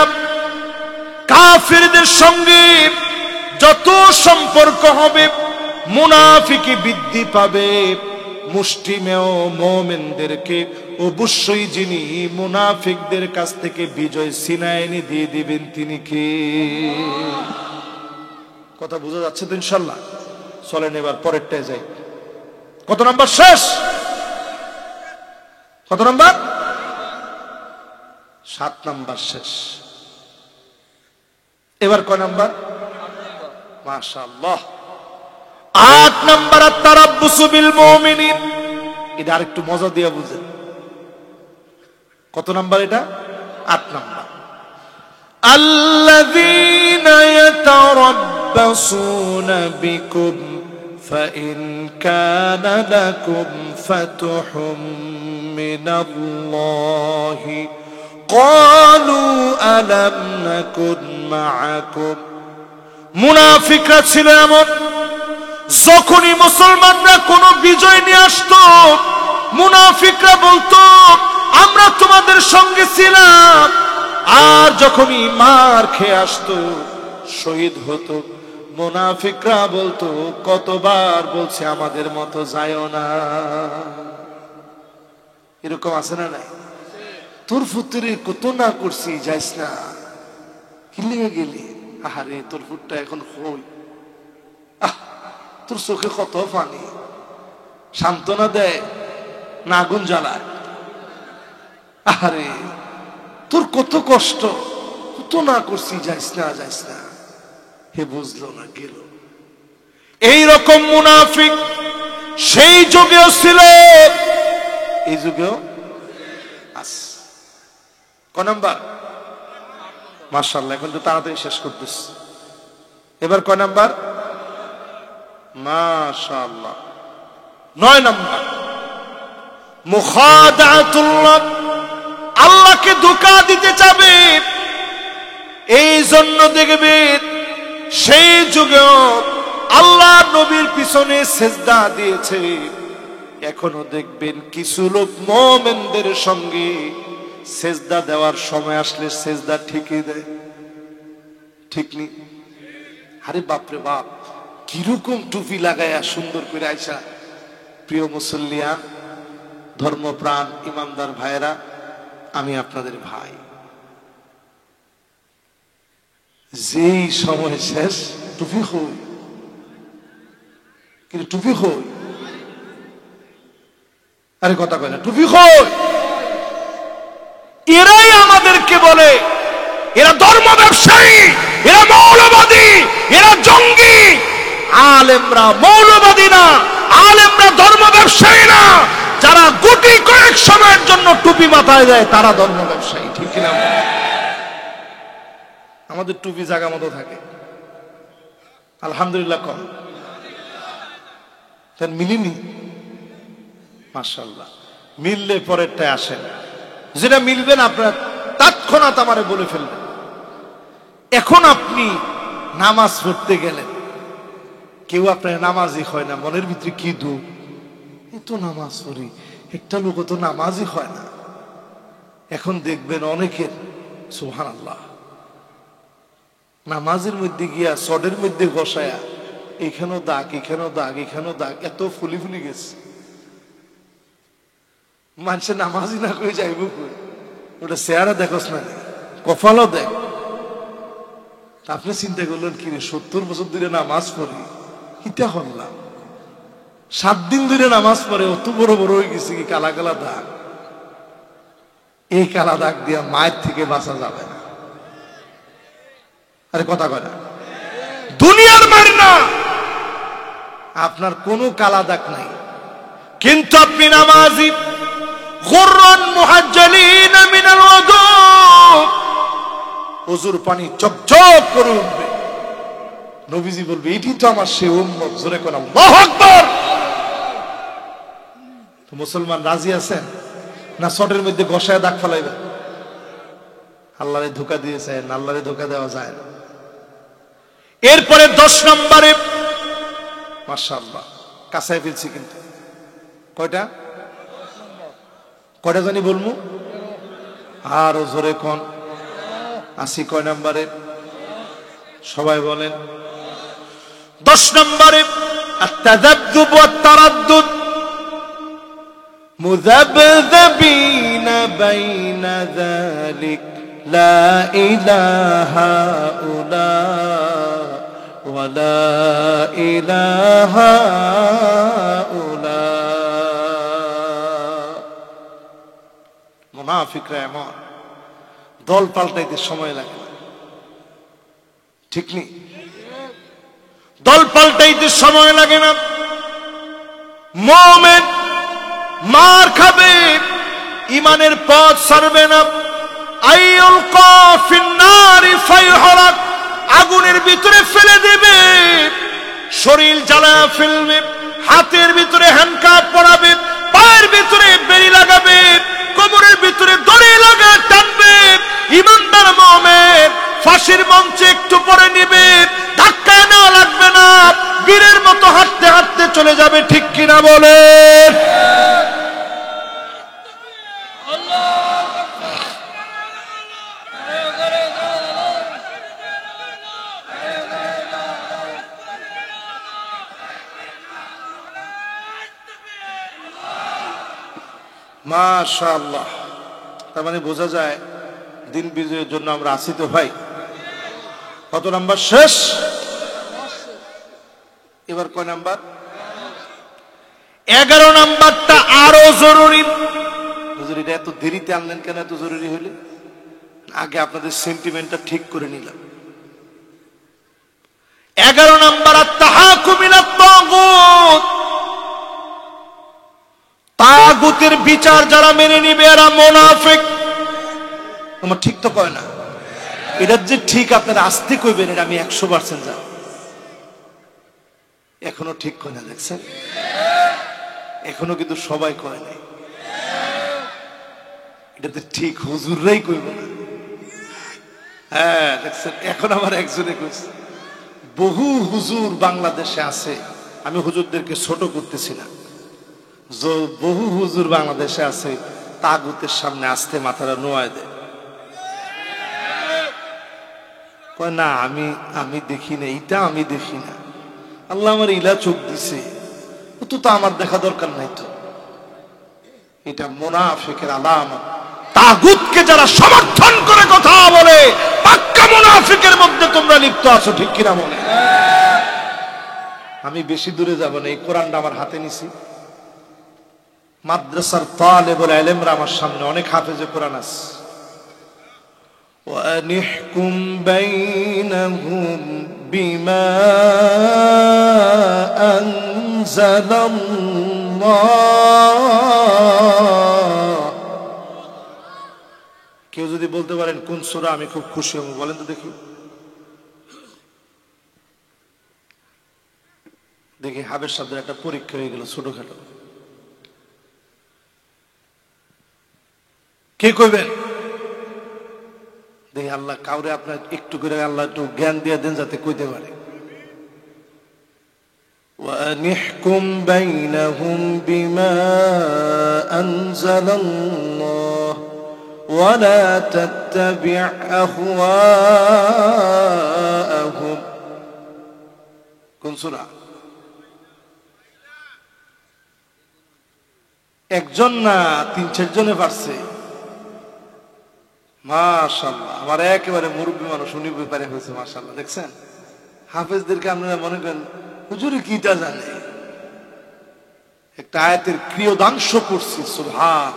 কাফেরদের সঙ্গে যত সম্পর্ক হবে মুনাফিকি বৃদ্ধি পাবে। মুষ্টিমেয় মুমিনদেরকে অবশ্যই যিনি মুনাফিকদের কাছ থেকে বিজয় ছিনায় এনে দিয়ে দিবেন তিনি কে? কথা বোঝা যাচ্ছে তো ইনশাআল্লাহ? চলেন এবার পরেরটায় যাই। কত নাম্বার শেষ? কত নাম্বার? 7 নাম্বার শেষ। এবার কয় নাম্বার? মাশাআল্লাহ 8 নাম্বার আত-তারাব্বুসু বিল মুমিনিন। এটা আরেকটু মজা দিয়ে বুঝেন। কত নাম্বার এটা? 8 নাম্বার। আল্লাযীনা ইয়াতারাব্বাসুনা বিকুম ফাইন কানা লাকুম ফাতহুম মিনাল্লাহি ক্বালু আলাম নাকুন মাআকুম। মুনাফিকরা ছিল এমন, যখনই মুসলমানরা কোনো বিজয় নিয়ে আসতো মুনাফিকরা বলতো আমরা তোমাদের সঙ্গে ছিলাম। আর যখনই মার খেয়ে আসতো, শহীদ হতো, মুনাফিকরা বলতো কতবার বলছে আমাদের মতো যায়ও না। এরকম আছে না নাই? তোর ফুতুরে কত না করছি, যাইস না, কি লেগে গেলি? আহারে তোর ফুটটা এখন হই, তোর চোখে কত পানি, সান্ত্বনা দেয় না আগুন জ্বালায়। আরে তোর কত কষ্ট, কত না করছি, যাইস না যাইস না। হে বুঝলো না, গেল। এইরকম মুনাফিক সেই যুগেও ছিল, এই যুগেও আছে। ক নাম্বার? মাশাআল্লাহ, এখন তো তাড়াতাড়ি শেষ করতেছি। এবার কয় নাম্বার? মাশাআল্লাহ 9 নাম্বার। মুখাদাতুল্লাহ, আল্লাহকে ধোঁকা দিতে যাবে। এই জন্য দেখবেন সেই যুগেও আল্লাহ নবীর পিছনে সেজদা দিয়েছে। এখনো দেখবেন কিছু লোক মুমিনদের সঙ্গে সেজদা দেওয়ার সময় আসলে সেজদা ঠিকই দেয়, ঠিক নি? আরে বাপরে বাপ, কিরকম টুপি লাগায়া সুন্দর করে আইসা। প্রিয় মুসল্লিয়ান, ধর্মপ্রাণ ইমানদার ভাইরা, আমি আপনাদের ভাই, যেই সময় শেষ টুপি হই, কিন্তু টুপি হই, আরে কথা কয় না, টুপি হই। এরাই আমাদেরকে বলে এরা ধর্ম ব্যবসায়ী, এরা মৌলবাদী, এরা জঙ্গি। আলেমরা মৌলবাদী না, আলেমরা ধর্ম ব্যবসায়ী না। যারা গুটি কয়েক সময়ের জন্য টুপি মাথায় দেয় তারা ধর্ম ব্যবসায়ী, ঠিক কিনা? আমাদের টুপি জায়গা মতো থাকে, আলহামদুলিল্লাহ। কম মিলিনি, মাশাআল্লাহ। মিললে পরেরটায় আসেন, যেটা মিলবেন আপনার তৎক্ষণাৎ আমারে বলে ফেলবেন। এখন আপনি নামাজ পড়তে গেলেন, কেউ আপনার নামাজই হয় না, মনের ভিতরে কি দুঃখ, এত নামাজ পড়ি, একটা লোক তো নামাজই হয় না। এখন দেখবেন অনেকের সুবহানাল্লাহ নামাজের মধ্যে গিয়া সডের মধ্যে বসায়া এখানেও দাগ, এখানেও দাগ, এখানেও দাগ, এত ফুলি ফুলি গেছে। মানুষের নামাজই না করে যাইব কই? ওটা চেহারা দেখোস না, কপালও দেখ। আপনি চিন্তা করলেন কি রে, 70 বছর ধরে নামাজ পড়ি, ইটা হল্লাম 7 দিন ধরে নামাজ পড়ে অত বড় বড় হয়ে গেছে কি কালা কালা দাগ। এই কালা দাগ দিয়া মায়ের থেকে বাঁচা যাবে না। আরে কথা কয় না, দুনিয়ার মায়ের না, আপনার কোনো কালা দাগ নাই, কিন্তু আপনি নামাজি। গুররান মুহাজ্জালিন মিনাল ওযু, ওযুর পানি চকচক করে উঠবে। নবীজি বলবে এটি তো আমার সেই উম্মত। জোরে কোন আল্লাহু আকবার। তো মুসলমান রাজি আছেন না সটের মধ্যে ঘষায় দাগ ফেলাইবে? আল্লাহরে ধোঁকা দিয়েছেন, আল্লাহরে ধোঁকা দেওয়া যায় না। এরপরে 10 নম্বরে মাশাআল্লাহ কাছায় ফেলছি, কিন্তু কয়টা কয়টা জানি বলবো? আরো জোরে কোন? আসি কয় নম্বরে? সবাই বলেন। 10 নম্বরে التذبذب والتردد مذبذبين بين ذلك لا إله هؤلاء ولا إله هؤلاء মুনাফিকরা এমন দল পাল্টাইতে সময় লাগে না, ঠিক নেই? দল পাল্টাইতে সময় লাগে না। মুমিন মার খাবে, ইমানের পথ ছাড়বে না। আইয়ুলকা ফিন্নারি ফায়হরাক, আগুনের ভিতরে ফেলে দেবে, শরীর জ্বালায়া ফেলবে, হাতের ভিতরে হ্যান্ডকাপ পরাবে, পায়ের ভিতরে বেড়ি লাগাবে, কোমরের ভিতরে দড়ি লাগা টানবে। ইমানদার মুমিন ফাঁসির মঞ্চে একটু পরে নিবে, ধাক্কা না লাগবে না, বীরের মতো হাঁটতে হাঁটতে চলে যাবে, ঠিক কিনা বলে? মাশাআল্লাহ। তার মানে বোঝা যায় দিন বিজয়ের জন্য আমরা আছি তো ভাই। কত নাম্বার শেষ? এবার কয় নাম্বার? 11 নাম্বারটা আরো জরুরি। হুজুর এটা এত দেরিতে আনলেন কেন? এত জরুরি হইলে আগে আপনাদের সেন্টিমেন্টটা ঠিক করে নিলাম। 11 নাম্বার আত-তাহাকুম ইলাত তাগুত, তাগুতের বিচার যারা মেনে নিবে এরা মুনাফিক। আমার ঠিক তো কয় না? এটা যে ঠিক আপনারা আস্তে কইবেন, এটা আমি 100% জানি। এখনো ঠিক কয় না, দেখছেন? এখনো কিন্তু সবাই কয় নাই। এটা তো ঠিক হুজুররাই কইব না। হ্যাঁ দেখছেন, এখন আমার একজনে কইছে। বহু হুজুর বাংলাদেশে আছে, আমি হুজুরদেরকে ছোট করতেছি না। বহু হুজুর বাংলাদেশে আছে, তাগুতের সামনে আসতে মাথাটা নোয়ায় দেয়, কয় না আমি দেখি না, এটা আমি দেখি না, আল্লাহ আমার ইলা চোখ দিছে, তো আমার দেখা দরকার নাই। তো এটা মুনাফিকের আলামত। তাগুতকে যারা সমর্থন করে কথা বলে, পাক্কা মুনাফিকের মধ্যে তোমরা লিপ্ত আছো, ঠিক কিনা বলে? আমি বেশি দূরে যাব না, এই কোরআনটা আমার হাতে নিছি। মাদ্রাসার তালেবুল ইলমরা আমার সামনে অনেক হাফেজে কোরআন আছে। وأنحكم بينهم بما أنزل الله। কেউ যদি বলতে পারেন কোন সূরা, আমি খুব খুশি হব, বলেন তো দেখি। দেখি হাফেজ সাহেবের একটা পরীক্ষা হয়ে গেল ছোটখাটো, কে কইবেন? দেখি আল্লাহ কাউরে আপনার একটু করে আল্লাহ একটু জ্ঞান দিয়ে দেন যাতে কইতে পারে। وَأَنِحْكُمْ بَيْنَهُمْ بِمَا أَنزَلَ اللَّهُ وَلَا تَتَّبِعْ أَهْوَاءَهُمْ। কোন সূরা? একজন না 3-4 জনে পারছে। মাশাআল্লাহ, আমার একেবারে মুরব্বী মানুষ, উনি ব্যাপারে হয়েছে। মাশাআল্লাহ, দেখছেন হাফেজদেরকে আপনারা মনে করেন হুজুরে কিটা জানে। একটা আয়াতের ক্রিয়োদাংশ পড়ছি, সুবহান,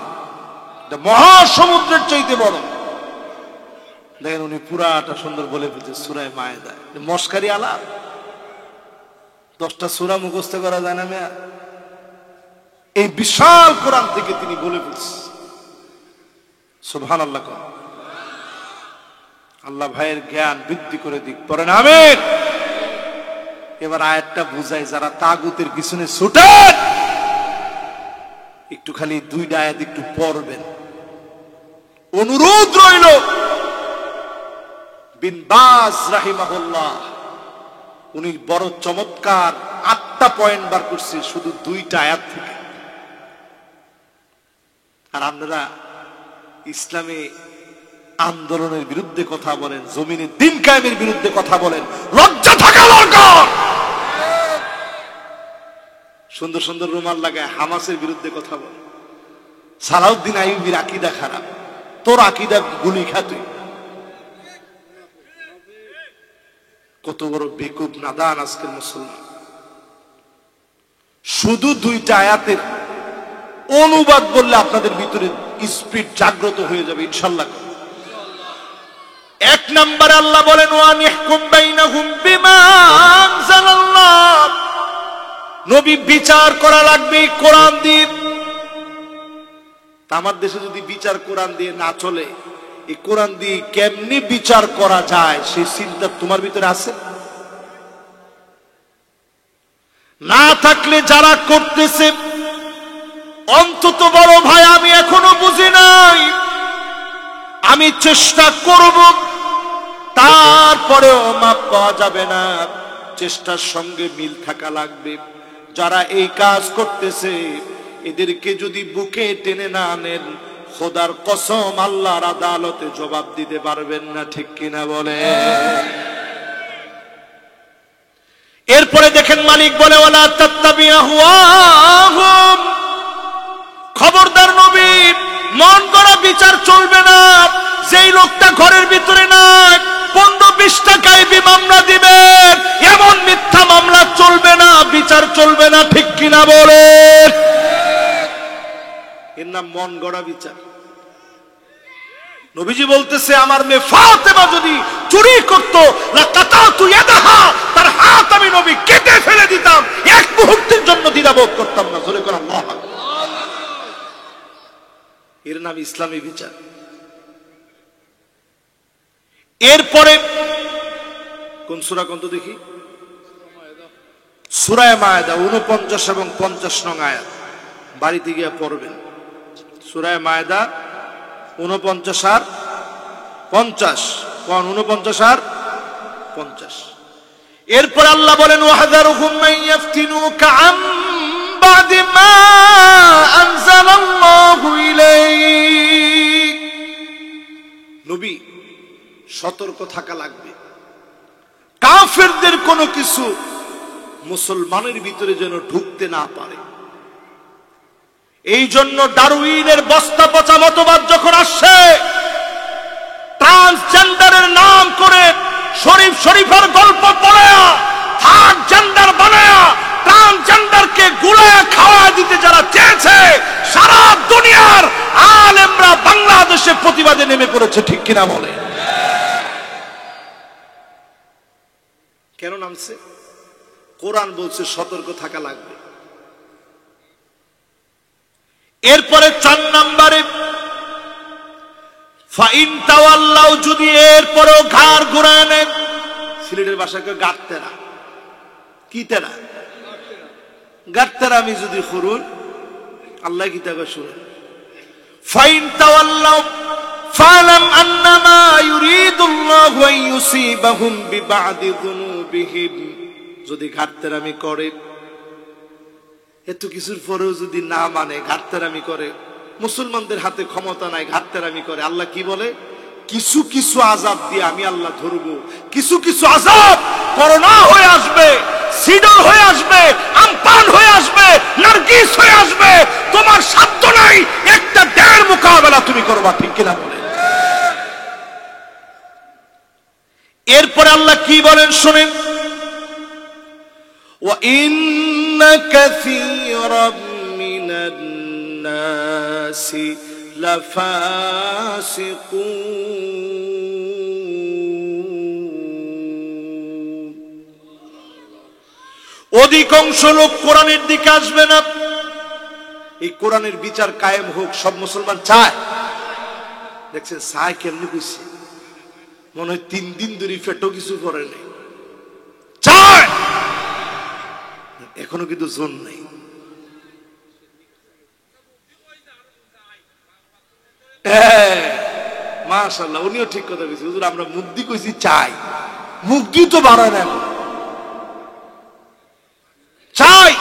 এটা মহাসমুদ্রের চাইতে বড়। দেখেন উনি পুরাটা সুন্দর বলে ফেলছে সূরা মায়েদা। মস্কারি আলাপ, 10টা সূরা মুখস্থ করা যায় না মেয়া? এই বিশাল কোরআন থেকে তিনি বলে ফেলছে। সুবহানাল্লাহ। আল্লাহ ভাইয়ের জ্ঞান বৃদ্ধি করে দিক, পড়েন আমিন। এবার আয়াতটা বুঝাই, যারা তাগুতের পিছনে ছুটেন একটু খালি 2টা আয়াত একটু পড়বেন, অনুরোধ রইল। বিন বাজ রাহিমাহুল্লাহ উনি বড় চমৎকার 8টা পয়েন্ট বার করছে শুধু 2টা আয়াত থেকে। আর আপনারা ইসলামে আন্দোলনের বিরুদ্ধে কথা বলেন, জমিনে দিন কায়েমের বিরুদ্ধে কথা বলেন, লজ্জা থাকা দরকার। সুন্দর সুন্দর রুমাল লাগায় হামাসের বিরুদ্ধে কথা বলে। সালাউদ্দিন আইয়ুবীর আকীদা খারাপ, তোর আকীদা গুলি খা তুই। কত বড় বেকুব নাদান আজকের মুসলমান। শুধু দুইটা আয়াতের অনুবাদ বললে আপনাদের ভিতরে স্পিরিট জাগ্রত হয়ে যাবে ইনশাআল্লাহ। এক নম্বরে আল্লাহ বলেন ওয়া নিহকুম বাইনাহুম বিমা আনজালাল্লাহ, নবী বিচার করা লাগবে কোরআন দিয়ে। আমার দেশে যদি বিচার কোরআন দিয়ে না চলে, এই কোরআন দিয়ে কেমনি বিচার করা যায় সেই চিন্তা তোমার ভিতরে আছে? না থাকলে যারা করতেছে অন্তত বড় ভাই আমি এখনো বুঝি নাই, আমি চেষ্টা করব, তারপরেও মাপ পাওয়া যাবে না, চেষ্টার সঙ্গে মিল থাকা লাগবে। যারা এই কাজ করতেছে এদেরকে যদি বুকে টেনে না আনেন, খোদার কসম আল্লাহর আদালতে জবাব দিতে পারবেন না, ঠিক কিনা বলে। এরপরে দেখেন মালিক বলে ওয়ালা তাত্তাবিউ আহওয়াহুম, খবরদার নবী মন গড়া বিচার চলবে না। যেই লোকটা ঘরের ভিতরে নাই 15-20 টাকায় মামলা দিবেন, এমন মিথ্যা মামলা চলবে না, বিচার চলবে না, ঠিক কিনা বলে। এর নাম মন গড়া বিচার। নবীজি বলতেছে আমার মেয়ে ফাতেমা যদি চুরি করত লাকাতাতু ইয়াদাহা, তার হাত আমি নবী কেটে ফেলে দিতাম, এক মুহূর্তের জন্য দ্বিধাবোধ করতাম না। জোরে করে আল্লাহু আকবার। এর নাম ইসলামী বিচার। এরপরে কোন সূরা কোন তো দেখি, সূরা মায়েদা 49 এবং 50 নং আয়াত, বাড়িতে গিয়ে পড়বেন। সূরা মায়েদা 49 আর 50, কোন 49 আর 50। এরপর আল্লাহ বলেন ওয়াহযারুহুম মান ইয়াফতিনুকা আম বাদি মা আনজালাল্লাহু ইলাইক, নবী সতর্ক থাকা লাগবে, কাফেরদের কোনো কিছু মুসলমানের ভিতরে যেন ঢুকতে না পারে। এই জন্য ডারউইনের বস্তা পচা মতবাদ যখন আসছে, ট্রান্সজেন্ডারের নাম করে শরীফ শরীফের গল্প পড়ে থার্ড জেন্ডার বানায়া ট্রান্সজেন্ডারকে গুলায় খাওয়া দিতে যারা চেয়েছে, সারা দুনিয়ার আলেমরা বাংলাদেশে প্রতিবাদে নেমে পড়েছে, ঠিক কিনা বলে। কেন নামছে? কোরআন বলছে সতর্ক থাকা লাগবে। এরপরে 4 নম্বরে ফাইন তাওয়াল্লাউ, যদি এরপরেও ঘাড় ঘুরায় নেন, সিলেটের ভাষাকে গাটতেরা, কি তেরা, গাটতেরা আমি যদি করুন, আল্লাহ কি তাকে শুনুন। ফাইন তাওয়াল্লাউ ফালাম আন্নামা ইউরিদুল্লাহু আন ইউসিবাহুম বিবাদি যুনুবিহিম, যদি ঘাটতেরামি করে, এত কিছুর পরেও যদি না মানে, ঘাটতেরামি করে, মুসলমানদের হাতে ক্ষমতা নাই, ঘাটতেরামি করে, আল্লাহ কি বলে? কিছু কিছু আযাব দিয়ে আমি আল্লাহ ধরবো, কিছু কিছু আযাব করোনা হয়ে আসবে, সিডর হয়ে আসবে, আমপান হয়ে আসবে, নার্গিস হয়ে আসবে, তোমার সাধ্য নাই, একটা ডের মোকাবেলা তুমি করবা, ঠিক কিনা বলে। এরপরে আল্লাহ কি বলেন শুনেন, ওয়া ইন্না কাসীরাম মিনান নাসি লাফাসিকুন, অধিকাংশ লোক কোরআনের দিকে আসবে না। এই কোরআনের বিচার কায়েম হোক, সব মুসলমান চায়। দেখছেন চায় কেমনি কইছে, মনে হয় 3 দিন ধরে ফেটো কিছু করে নাই, চায়, এখনো কিন্তু জোর নেই। মাশাআল্লাহ, উনিও ঠিক কথা কইছে হুজুর, আমরা মুখ দি কইছি চাই, মুখ দি তো বাড়ায় না, চাই।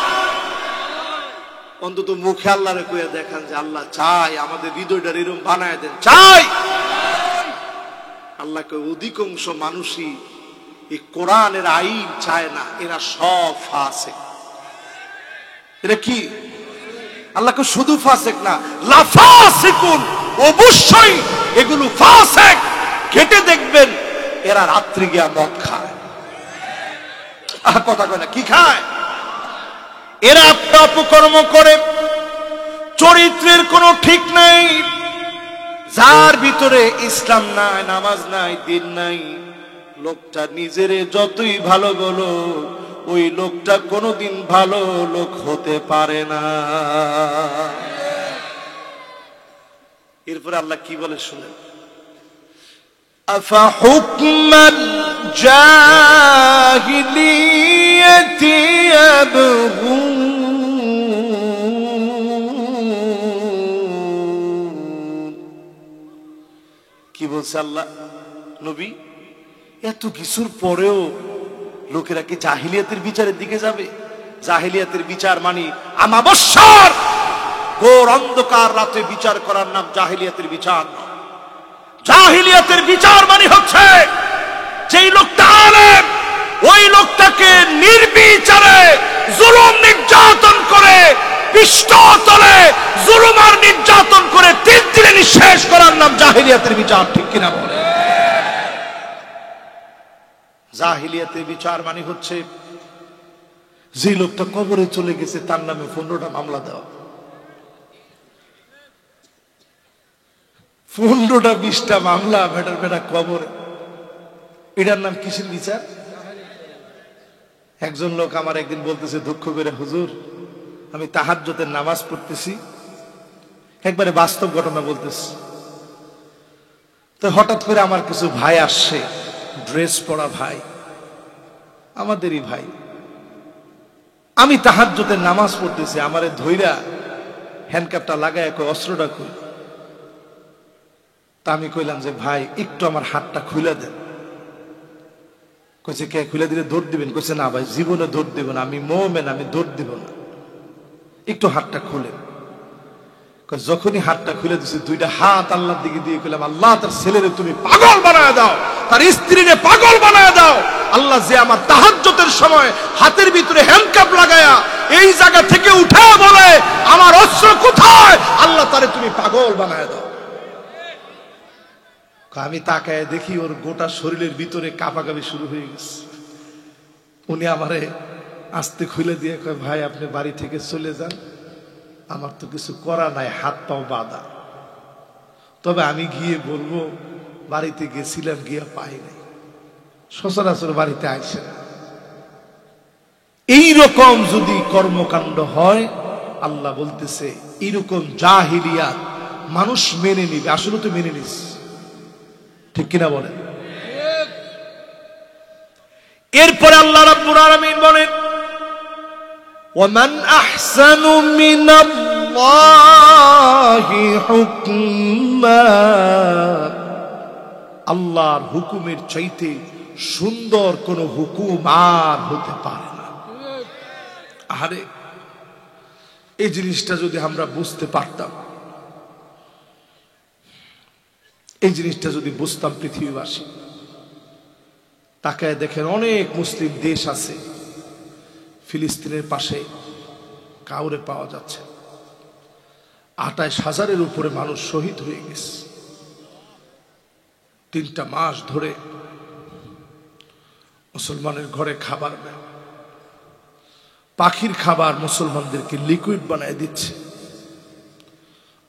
অন্তত মুখে আল্লাহরে কইয়া দেখান যে আল্লাহ চাই, আমাদের হৃদয়টা এরকম বানায় দেন, চাই। আল্লাহকে অধিকাংশ মানুষই এই কোরআনের আইন চায় না, এরা সব ফাসিক। এটা কি? আল্লাহকে শুধু ফাসেক না, লাফাসিকুন, অবশ্যই এগুলো ফাসেক। কেটে দেখবেন এরা রাত্রি গিয়া মদ খায়। কথা কয় না, কি খায়? এরা অপকর্ম করে, চরিত্রের কোনো ঠিক নাই। যার ভিতরে ইসলাম নাই, নামাজ নাই, দিন নাই, লোকটা নিজের যতই ভালো বলো, ওই লোকটা কোনোদিন ভালো লোক হতে পারে না। এরপরে আল্লাহ কি বলে শুনেন, আফা হুকমান জাহিলিয়াতি ইয়াবগুন, কি বলছে আল্লাহ? নবী, এত কিছুর পরেও লোকেরা কি জাহিলিয়াতের বিচারের দিকে যাবে? জাহিলিয়াতের বিচার মানে আমাবস্যার ঘোর অন্ধকার রাতে বিচার করার নাম জাহিলিয়াতের বিচার না। জাহিলিয়াতের বিচার মানে হচ্ছে যেই লোকটা আলেম, ওই লোকটাকে নির্বিচারে জুলুম নির্যাতন করে, পিষ্টতলে জুলুম আর নির্যাতন করে তিল তিলে নিঃশেষ করার নাম জাহিলিয়াতের বিচার। ঠিক কিনা বলে? জাহিলিয়াতের বিচার মানে হচ্ছে যে লোকটা কবরে চলে গেছে তার নামে 15টা মামলা দেওয়া, 15টা 20টা মামলা বেটার বেটা কবরে। এটার নাম কিসের বিচার? একজন লোক আমার একদিন বলতেছে দুঃখ করে, হুজুর আমি তাহাজ্জুদের নামাজ পড়তেছি, একবারে বাস্তব ঘটনা বলতেছি, তো হঠাৎ করে আমার কিছু ভাই আসছে, ড্রেস পরা ভাই, আমাদেরই ভাই। আমি তাহাজ্জুদের নামাজ পড়তেছি, আমারে ধইরা হ্যান্ডকাপটা লাগায় কই অস্ত্রটা কই। তা আমি কইলাম যে ভাই একটু আমার হাতটা খুলে দেন। কইছে কে খুলে দিলে দৌড় দিবেন? কইছে না ভাই জীবনে দৌড় দিব না, আমি মুমিন, আমি দৌড় দিব না, একটু হাতটা খুলে। যখনই হাতটা খুলে দিছে, দুইটা হাত আল্লাহর দিকে দিয়ে কইলাম, আল্লাহ তার ছেলেরে তুমি পাগল বানায় দাও, তার স্ত্রীরে পাগল বানায় দাও। আল্লাহ যে আমার তাহাজ্জুদের সময় হাতের ভিতরে হ্যান্ডকাপ লাগায়া এই জায়গা থেকে উঠে বলে আমার অস্ত্র কোথায়, আল্লাহ তারে তুমি পাগল বানায় দাও। আমি তাকায় দেখি ওর গোটা শরীরের ভিতরে কাঁপাকাঁপি শুরু হয়ে গেছে। উনি আমারে আস্তে খুলে দিয়ে কয়, ভাই আপনি বাড়ি থেকে চলে যান, আমার তো কিছু করা নাই, হাত পাও বাঁধা। তবে আমি গিয়ে বলবো বাড়িতে গেছিলাম, গিয়ে পাই নাই, সচরাচর বাড়িতে আইসে না। এইরকম যদি কর্মকাণ্ড হয়, আল্লাহ বলতেছে এইরকম জাহিলিয়াত মানুষ মেনে নিবে। আসলে তো মেনে নিস, ঠিক কিনা বলেন? এরপরে আল্লাহ রাব্বুল আলামিন বলেন, ওয়ামান আহসানু মিনাল্লাহি হুকমা, আল্লাহর হুকুমের চাইতে সুন্দর কোন হুকুম আর হতে পারে না। আরে এই জিনিসটা যদি আমরা বুঝতে পারতাম, এই জিনিসটা যদি বুঝতাম পৃথিবীবাসী, তাকায় দেখেন অনেক মুসলিম দেশ আছে, ফিলিস্তিনের পাশে কাউরে পাওয়া যাচ্ছে, 28,000-এর উপরে মানুষ শহীদ হয়ে গেছে। 3টা মাস ধরে মুসলমানের ঘরে খাবার নেই, পাখির খাবার মুসলমানদেরকে লিকুইড বানায় দিচ্ছে।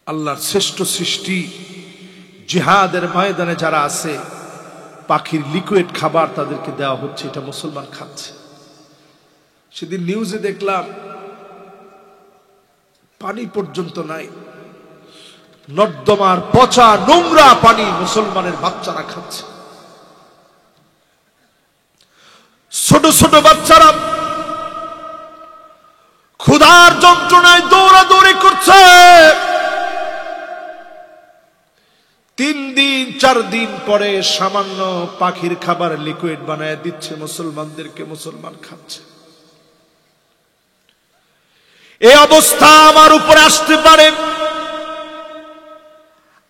আল্লাহর শ্রেষ্ঠ সৃষ্টি জিহাদের ময়দানে যারা আছে, পাখির লিকুইড খাবার তাদেরকে দেওয়া হচ্ছে, এটা মুসলমান খাচ্ছে। সেদিন নিউজে দেখলাম পানি পর্যন্ত নাই, নর্দমার পচা নোংরা পানি মুসলমানের বাচ্চারা খাচ্ছে। ছোট ছোট বাচ্চারা ক্ষুধার যন্ত্রণায় দৌড়াদৌড়ি করছে। 3 দিন 4 দিন পরে সামান্য পাখির খাবার লিকুইড বানায় দিচ্ছে মুসলমানদেরকে, মুসলমান খাচ্ছে। এই অবস্থা আমার উপরে আসতে পারে,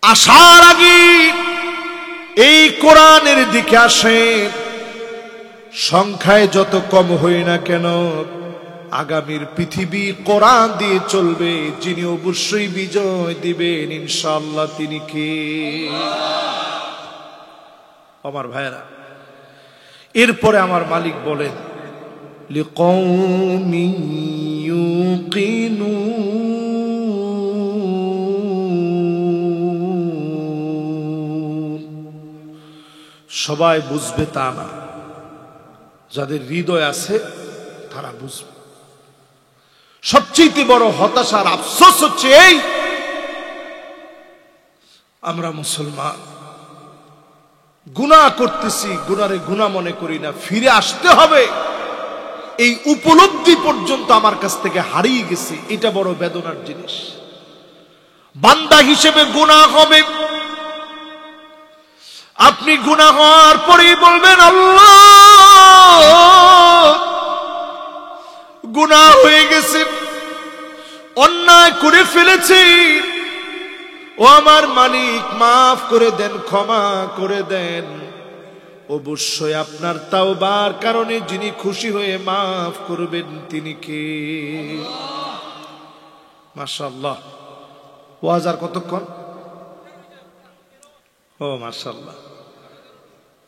আসার আগে এই কোরআনের দিকে আসে। সংখ্যায় যত কম হই না কেন, আগামীর পৃথিবী কোরআন দিয়ে চলবে, যিনি অবশ্যই বিজয় দিবেন ইনশাআল্লাহ তিনি কে? আমার ভাইরা, এরপরে আমার মালিক বলেন লিকৌমি ইউকিনুন। সবাই বুঝবে তা না, যাদের হৃদয় আছে তারা বুঝবে। সবচেয়ে বড় হতাশার আফসোস হচ্ছে এই, আমরা মুসলমান গুনাহ করতেছি, গুনারে গুনাহ মনে করি না, ফিরে আসতে হবে এই উপলব্ধি পর্যন্ত আমার কাছ থেকে হারিয়ে গেছে। এটা বড় বেদনার জিনিস। বান্দা হিসেবে গুনাহ হবে, আপনি গুনাহ হওয়ার পরেই বলবেন আল্লাহ গুনাহ হয়ে গেছে, অন্যায় করে ফেলেছি, ও আমার মালিক মাফ করে দেন, ক্ষমা করে দেন। অবশ্যই আপনার তাওবার কারণে যিনি খুশি হয়ে মাফ করবেন তিনি কে? মাশাআল্লাহ। ওয়াজ আর কতক্ষণ? ও মাশাআল্লাহ,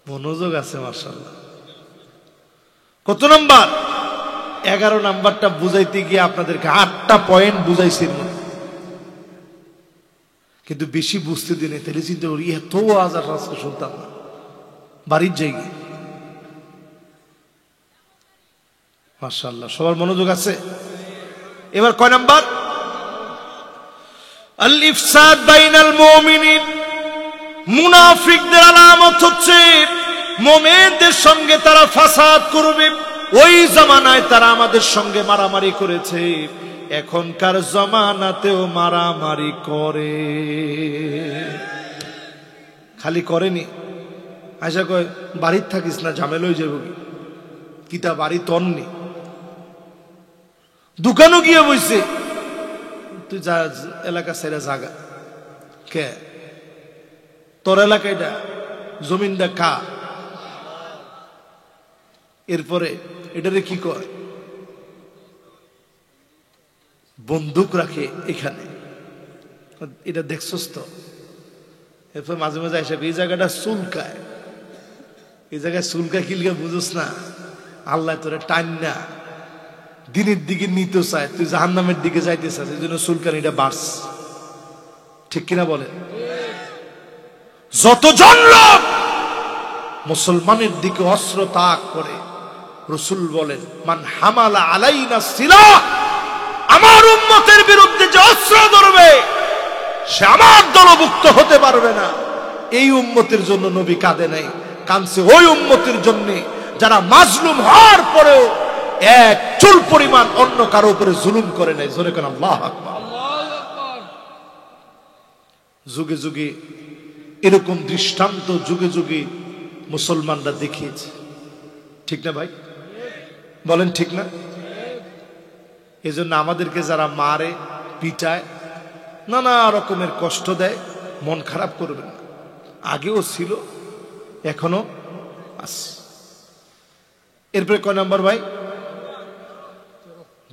মনোযোগ আছে মাশাআল্লাহ। কত নাম্বার? 11 নাম্বারটা বুঝাইতে গিয়ে আপনাদেরকে 8টা পয়েন্ট বুঝাইছি, কিন্তু বেশি বুঝতে দিনে তাহলে চিন্তা করি এত ওয়াজ আর আজকে শুনতাম না, বাড়ির জায়গায়। মাশাআল্লাহ, সবার মনোযোগ আছে। এবার কয় নাম্বার? আল ইফসাদ বাইনাল মুমিনিন। মুনাফিকদের আলামত হচ্ছে মুমিনদের সঙ্গে তারা ফাসাদ করবে। ওই জামানায় তারা আমাদের সঙ্গে মারামারি করেছে, এখনকার জামানাতেও মারামারি করে। খালি করেনি, আশা কয় বাড়ির থাকিস না, ঝামেলা হয়ে যাবে কিতা, বাড়ি তন্নি, দোকানও গিয়ে বইছে, তুই যা এলাকা সেরা জাগা কে, তোর এলাকাটা জমিনটা কা। এরপরে এটারে কি কয়, বন্দুক রাখে এখানে, এটা দেখছস তো। এরপর মাঝে মাঝে এসে এই জায়গাটা চুলকায়, এই জায়গায় চুলকায় কিলকা বুঝোস না, আল্লাহ তোরে টান না দিনের দিকে নিতে চায়, তুই জাহান্নামের দিকে যাইতে চাস, এই জন্য চুলকানিটা বাড়স। ঠিক কিনা বলে? যতজন লোক মুসলমানের দিকে অস্ত্র তাক করে, রাসূল বলেন মান হামালা আলাইনা সিলাহ, আমার উম্মতের বিরুদ্ধে যে অস্ত্র ধরবে সে আমার দলভুক্ত হতে পারবে না। এই উম্মতের জন্য নবী কাঁদে নাই, কাঁদছে ওই উম্মতের জন্য যারা মাজলুম হওয়ার পরেও এক চুল পরিমাণ অন্য কারো উপরে জুলুম করে নাই। জোরে কেন আল্লাহু আকবার। যুগে যুগে এরকম দৃষ্টান্ত যুগে যুগে মুসলমানরা দেখিয়েছে। ঠিক না ভাই? বলেন ঠিক না? এজন্য আমাদেরকে যারা মারে, পিটায়, নানা রকমের কষ্ট দেয়, মন খারাপ করবেন না। আগেও ছিল, এখনো আছে। এরপরে কয় নাম্বার ভাই?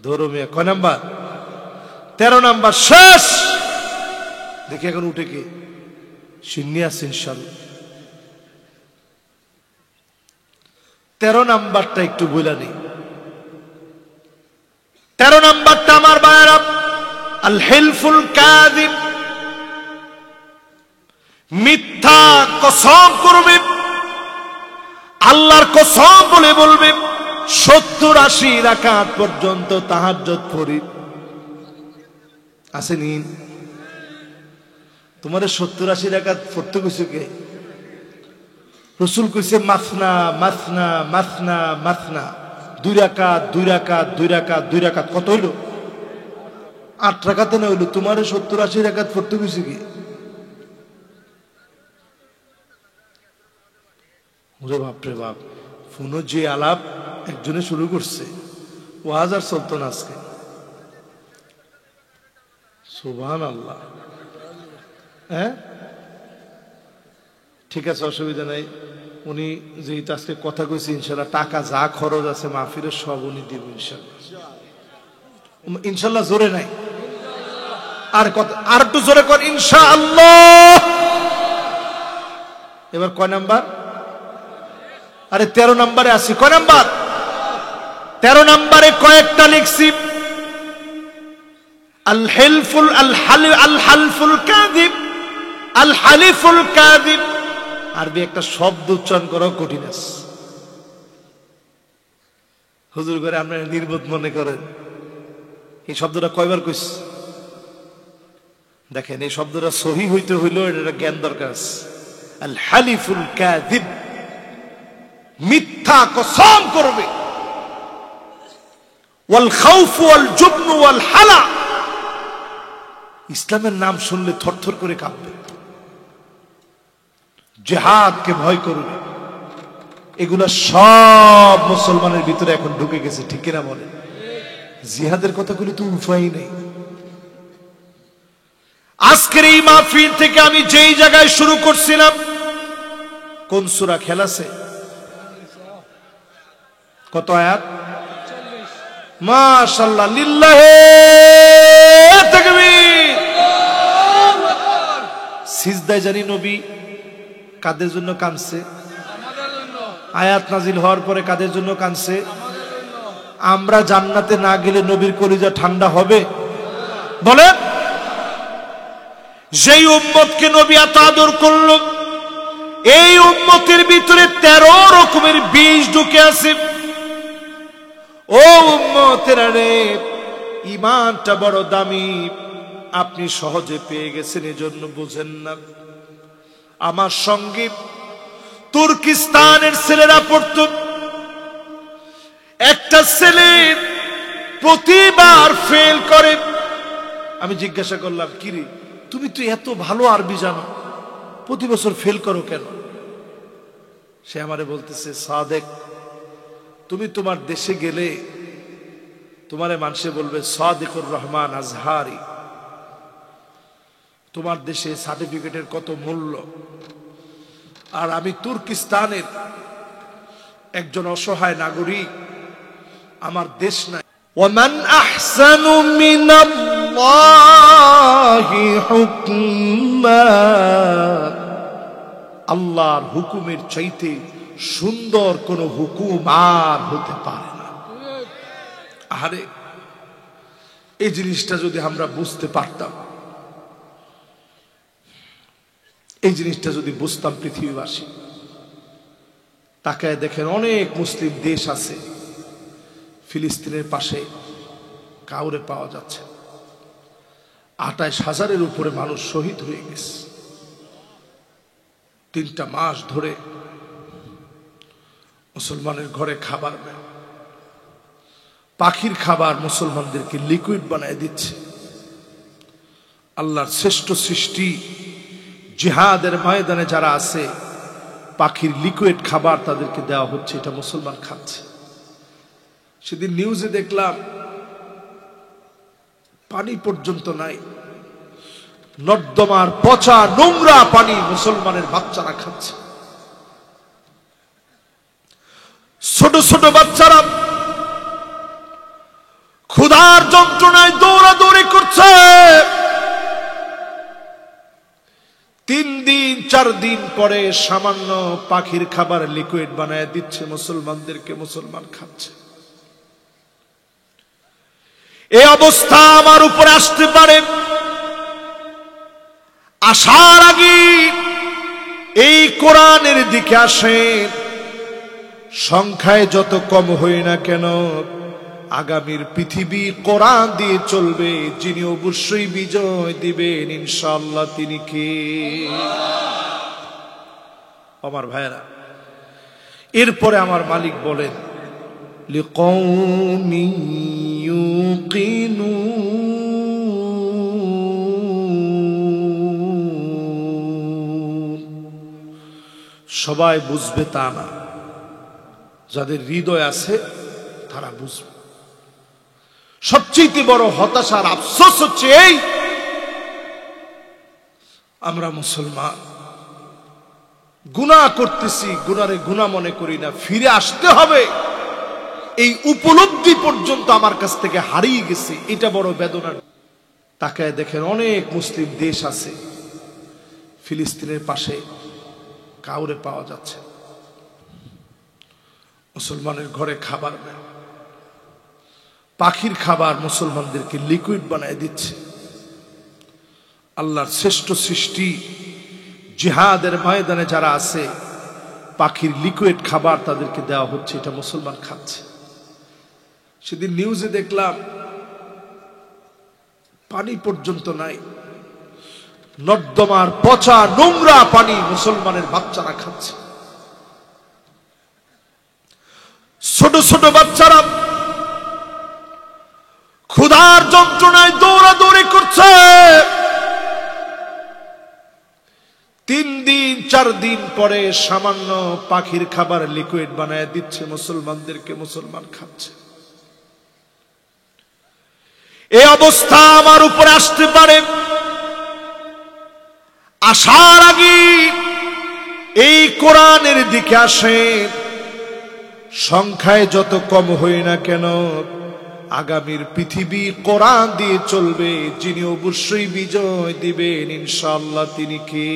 ধরো মিয়া, কয় নাম্বার? 13 নাম্বার শেষ। দেখি এখন উঠে কে শূন্য আছে ইনশাআল্লাহ। 13 নাম্বারটা একটু বলে নেই। 13 নাম্বারটা আমার ভাইরা, আল হিলফুল কাযিব, মিথ্যা কসম করবে, আল্লাহর কসম বলে বলবে 70-80 রাকাত পর্যন্ত তাহাজ্জুদ পড়ি। আসেনি? তোমার 70-80 রাকাত পড়তে কইছে কে? রাসূল কইছে মাসনা মাসনা মাসনা মাসনা, 2 রাকাত 2 রাকাত 2 রাকাত 2 রাকাত। কত হইল? 8 রাকাতে না হইল, তোমার 70-80 রাকাত পড়তে কইছে কি? ওরে বাপরে বাপ, ফোন যে আলাপ একজনে শুরু করছে, ওয়াজ আর চলতো না আজকে। সুবহানাল্লাহ। হ্যাঁ ঠিক আছে, অসুবিধা নাই। উনি যেহেতু আজকে কথা কইছে, ইনশাআল্লাহ টাকা যা খরচ আছে মাহফিলের সব উনি দিব ইনশাআল্লাহ। ইনশাআল্লাহ জোরে নাই, আর কত, আর একটু জোরে কর ইনশাআল্লাহ। এবার কয় নাম্বার? আরে 13 নম্বরে আছি। কয় নাম্বার? 13 নম্বরে কয়েকটা লিখছি, আল হিলফুল আল হালফুল কাযিব, আল হালিফুল কাযিব। আরবি একটা শব্দ উচ্চারণ করা কঠিন আছে। হুজুর করে আপনারা নির্বোধ মনে করেন, এই শব্দটা কয়বার কইস? দেখেন, এই শব্দটা সহি হইতে হইলেও এটা জ্ঞান দরকার আছে। আল হালিফুল কাযিব, মিথ্যা কসম করবে। ওয়াল খাউফ ওয়াল জুবন ওয়াল হালা, ইসলামের নাম শুনলে থরথর করে কাঁপবে, জিহাদকে ভয় করবে। এগুলা সব মুসলমানের ভিতরে এখন ঢুকে গেছে, ঠিক কিনা বলে? জিহাদের কথাগুলো তো উপায় নেই। আজকের এই মাহফিল থেকে আমি যেই জায়গায় শুরু করছিলাম, কোন সূরা খেয়াল আছে? কত আয়াত? মাশাআল্লাহ, লিল্লাহে তাকবীর। সিজদায় জানি নবী কাদের জন্য কাঁদছে? আয়াত নাজিল হওয়ার পরে কাদের জন্য কাঁদছে? আমরা জান্নাতে না গেলে নবীর কলিজা ঠান্ডা হবে? বলেন। যেই উম্মতকে নবী এত আদর করল, এই উম্মতের ভিতরে 13 রকমের বিষ ঢুকে আছে। ও উম্মতেরা রে, ঈমানটা বড় দামি, আপনি সহজে পেয়ে গেছেন, এজন্য বুঝেন না। আমার সঙ্গে তুর্কিস্তানের ছেলেরা পড়তো, একটা ছেলে প্রতিবার ফেল করে। আমি জিজ্ঞাসা করলাম, কিরে তুমি তো এত ভালো আরবি জানো, প্রতি বছর ফেল করো কেন? সে আমারে বলতেছে, সাদেক, তুমি তোমার দেশে গেলে তোমারে মানুষে বলবে সাদিকুর রহমান আজহারি। তোমার দেশে সার্টিফিকেটের কত মূল্য, আর আমি তুর্কিস্তানের একজন অসহায় নাগরিক, আমার দেশ নাই। ওয়ামান আহসানু মিনাল্লাহি হুকমা, আল্লাহর হুকুমের চাইতে সুন্দর কোন হুকুম আর হতে পারে না। আরে এই জিনিসটা যদি আমরা বুঝতে পারতাম, এই জিনিসটা যদি বুঝতাম পৃথিবীবাসী। তাকায় দেখেন, অনেক মুসলিম দেশ আছে, ফিলিস্তিনের পাশে কাউরে পাওয়া যাচ্ছে। 28,000-এর উপরে মানুষ শহীদ হয়ে গেছে। 3টা মাস ধরে মুসলমানের ঘরে খাবার নেই, পাখির খাবার মুসলমানদেরকে লিকুইড বানায় দিচ্ছে। আল্লাহর শ্রেষ্ঠ সৃষ্টি জিহাদের ময়দানে যারা আছে, পাখির লিকুইড খাবার তাদেরকে দেওয়া হচ্ছে, এটা মুসলমান খাচ্ছে। সেদিন নিউজে দেখলাম পানি পর্যন্ত নাই, নর্দমার পচা নোংরা পানি মুসলমানের বাচ্চারা খাচ্ছে। ছোট ছোট বাচ্চারা ক্ষুধার যন্ত্রণায় দৌড়াদৌড়ি করছে। 3 দিন 4 দিন পরে সামান্য পাখির খাবার লিকুইড বানায় দিচ্ছে মুসলমানদেরকে, মুসলমান খাচ্ছে। এই অবস্থা আমার উপরে আসতে পারে, আসার আগে এই কোরআনের দিকে আসেন। সংখ্যায় যত কম হই না কেন, আগামীর পৃথিবী কোরআন দিয়ে চলবে, যিনি অবশ্যই বিজয় দিবেন ইনশাআল্লাহ, তিনি কে? আমার ভাইরা, এরপরে আমার মালিক বলেন, লিকৌমি ইউকিনুন, সবাই বুঝবে তা না, যাদের হৃদয় আছে তারা বুঝবে। সবচেয়ে বড় হতাশার আফসোস হচ্ছে এই, আমরা মুসলমান গুনাহ করতেছি, গুনারে গুনাহ মনে করি না, ফিরে আসতে হবে। এই উপলব্ধি পর্যন্ত আমার কাছ থেকে হারিয়ে গেছে, এটা বড় বেদনার। তাকায় দেখেন অনেক মুসলিম দেশ আছে, ফিলিস্তিনের পাশে কাউরে পাওয়া যাচ্ছে, মুসলমানের ঘরে খাবার নেই, পাখির খাবার মুসলমানদেরকে লিকুইড বানায় দিচ্ছে। আল্লাহর শ্রেষ্ঠ সৃষ্টি জিহাদের ময়দানে যারা আছে, পাখির লিকুইড খাবার তাদেরকে দেওয়া হচ্ছে, এটা মুসলমান খাচ্ছে। সেদিন নিউজে দেখলাম পানি পর্যন্ত নাই, নর্দমার পচা নোংরা পানি মুসলমানের বাচ্চারা খাচ্ছে। ছোট ছোট বাচ্চারা ক্ষুধার যন্ত্রণায় দৌড়াদৌড়ি করছে। 3 দিন 4 দিন পরে সামান্য পাখির খাবার লিকুইড বানায় দিচ্ছে মুসলমানদেরকে, মুসলমান খাচ্ছে। এই অবস্থা আমার উপরে আসতে পারে, আসার আগে এই কোরআনের দিকে আসে। সংখ্যায় যত কম হই না কেন, আগামীর পৃথিবী কোরআন দিয়ে চলবে। যিনি অবশ্যই বিজয় দিবেন ইনশাআল্লাহ, তিনি কে?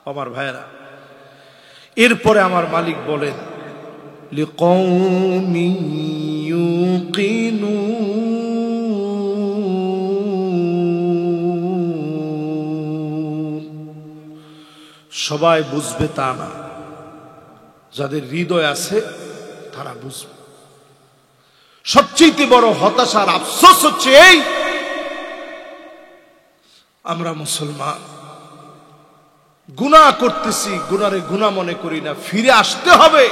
আমার ভাইরা, এরপরে আমার মালিক বলেন লিকৌমি ইউকিনুন। সবাই বুঝবে তা না, যাদের হৃদয় আছে তারা বুঝবে। সবচেয়ে বড় হতাশার আফসোস হচ্ছে এই, আমরা মুসলমান গুনাহ করতেছি, গুনারে গুনাহ মনে করি না, ফিরে আসতে হবে,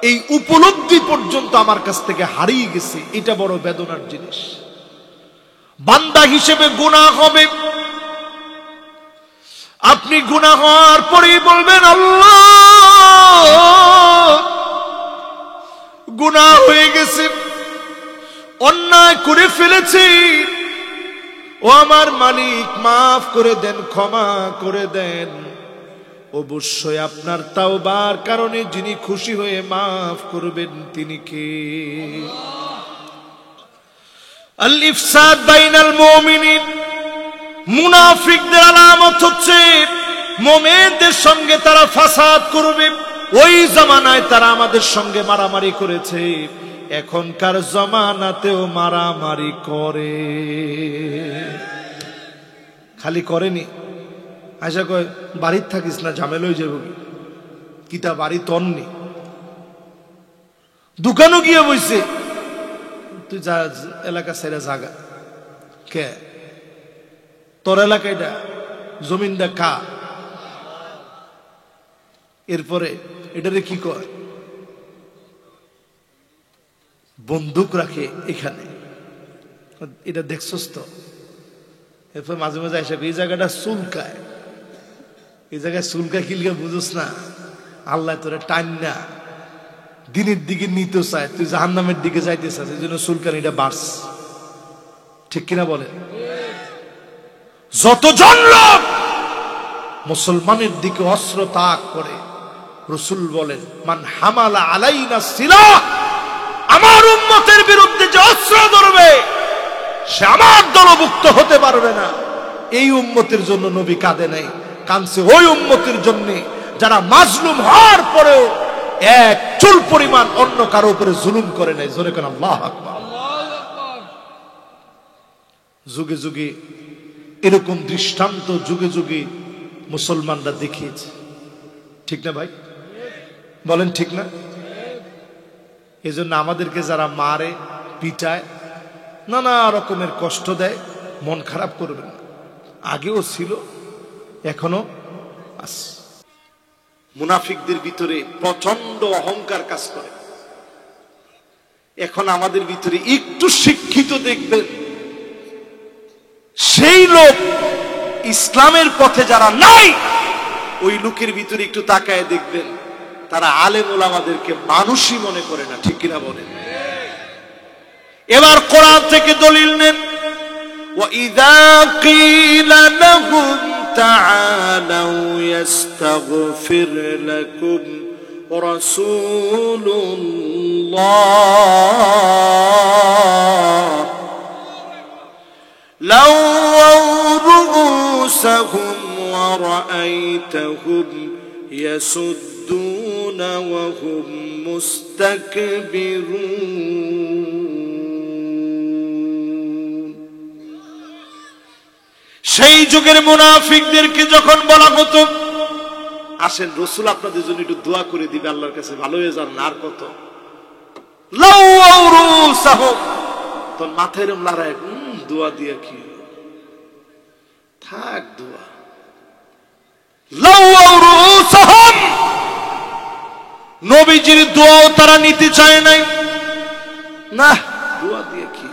এই উপলব্ধি পর্যন্ত আমার কাছ থেকে হারিয়ে গেছে, এটা বড় বেদনার জিনিস। বান্দা হিসেবে গুনাহ হবে, আপনি গুনাহ হওয়ার পরেই বলবেন আল্লাহ গুনাহ হয়ে গেছে, অন্যায় করে ফেলেছি, ও আমার মালিক মাফ করে দেন, ক্ষমা করে দেন। অবশ্যই আপনার তাওবার কারণে যিনি খুশি হয়ে মাফ করবেন তিনি কে? আল ইফসাদ বাইনাল মুমিনিন, মুনাফিকদের আলামত হচ্ছে মুমিনদের সঙ্গে তারা ফাসাদ করবে। ওই জামানায় তারা আমাদের সঙ্গে মারামারি করেছে, এখনকার জামানাতেও মারামারি করে। খালি করেনি, আশা কয় বাড়ির থাকিস না, ঝামেলা হয়ে যাবে, কিতা বাড়ি তন্নি, দোকানও গিয়ে বইছে, তুই যা এলাকা ছেড়ে জাগা, কে তোর এলাকায় জমিনটা কা? এরপরে এটারে কি কয়, বন্দুক রাখে এখানে, এটা দেখছস তো? এরপর মাঝে মাঝে এসে এই জায়গাটা চুলকায়, এই জায়গায় চুলকায় কিলকে বুঝোস না? আল্লাহ তোরে টান না দিনের দিকে নিতে চায়, তুই জাহান্নামের দিকে যাইতে চাস, এই জন্য চুলকানিটা বাড়স। ঠিক কিনা বলে? যতজন লোক মুসলমানের দিকে অস্ত্র তাক করে, রাসূল বলেন মান হামালা আলাইনা সিলাহ, আমার উম্মতের বিরুদ্ধে যে অস্ত্র ধরবে সে আমার দলভুক্ত হতে পারবে না। এই উম্মতের জন্য নবী কাঁদে নাই, কাঁদছে ওই উম্মতের জন্য যারা মাজলুম হওয়ার পরেও এক চুল পরিমাণ অন্য কারো উপরে জুলুম করে নাই। জোরে কেন আল্লাহু আকবার। যুগে যুগে এরকম দৃষ্টান্ত যুগে যুগে মুসলমানরা দেখিয়েছে, ঠিক না ভাই? বলেন ঠিক না? এজন্য আমাদেরকে যারা মারে, পিটায়, নানা রকমের কষ্ট দেয়, মন খারাপ করবেন না। আগেও ছিল, এখনো আছে। মুনাফিকদের ভিতরে প্রচন্ড অহংকার কাজ করে। এখন আমাদের ভিতরে একটু শিক্ষিত দেখবেন সেই লোক ইসলামের পথে যারা নাই, ওই লোকের ভিতরে একটু তাকায় দেখবেন তারা আলেম ওলামাদেরকে মানুষই মনে করে না। ঠিক কিনা বলেন? এবার কোরআন থেকে দলিল নেন। وَإِذَا قِيلَ لَهُمْ تَعَالَوْا يَسْتَغْفِرْ لَكُمْ রাসূলুল্লাহ লাওয়াউ রুউসাহুম ওয়া রাআইতাহুম ইয়াসুদ্দুনা ওয়া হুম মুস্তাকবিরুন। সেই যুগের মুনাফিকদেরকে যখন বলা হতো আসেন রাসূল আপনাদের জন্য একটু দোয়া করে দিবে আল্লাহর কাছে ভালো হয়ে যান, আর কত লাওয়াউ রুউসাহুম, তোর মাথায় এরকম লড়াই, দোয়া দিয়া কি থাক, দোয়া লাওয়াউ রুউসাহুম, নবীজির দোয়াও তারা নিতে চায় নাই, না দোয়া দিয়ে কি।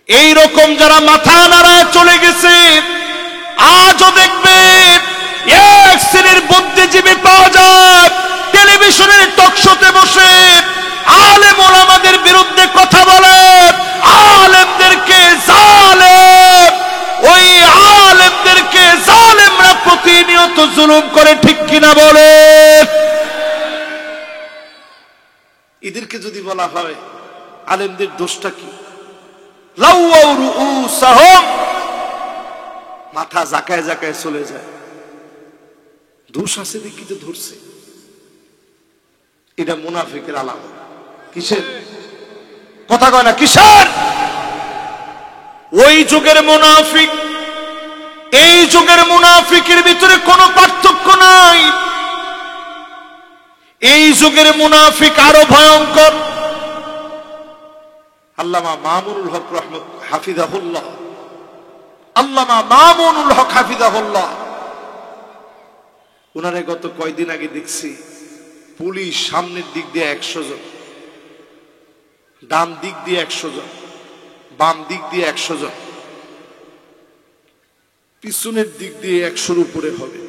এই রকম যারা মাথা নাড়ায় চলে গেছে আজও দেখবেন এক শ্রেণীর বুদ্ধিজীবী পাওয়া যায় টেলিভিশনের টকশোতে বসে আলেম ওলামাদের বিরুদ্ধে কথা বলে, আলেমদেরকে জালেম, ওই আলেমদেরকে জালেমরা প্রতিনিয়ত জুলুম করে, ঠিক কিনা বলে। এদেরকে যদি বলা হয় আলেমদের দোষটা কি, লাওয়াউ রুউসাহুম, মাথা জাকায় জাকায় চলে যায়, দোষ আছে দেখি তো ধরছে, এটা মুনাফিকের আলামত। কিসের কথা কয় না, কিসের? ওই যুগের মুনাফিক এই যুগের মুনাফিকের ভিতরে কোনো পার্থক্য নাই। এই যুগের মুনাফিক আরো ভয়ঙ্কর। আল্লামা মামুনুল হক রহমত হাফিজাহুল্লাহ, আল্লামা মামুনুল হক হাফিজাহুল্লাহ, উনারে গত কয়দিন আগে দেখছি পুলিশ সামনের দিক দিয়ে 100 জন, ডান দিক দিয়ে 100 জন, বাম দিক দিয়ে 100 জন, পিছনের দিক দিয়ে 100-র উপরে হবে।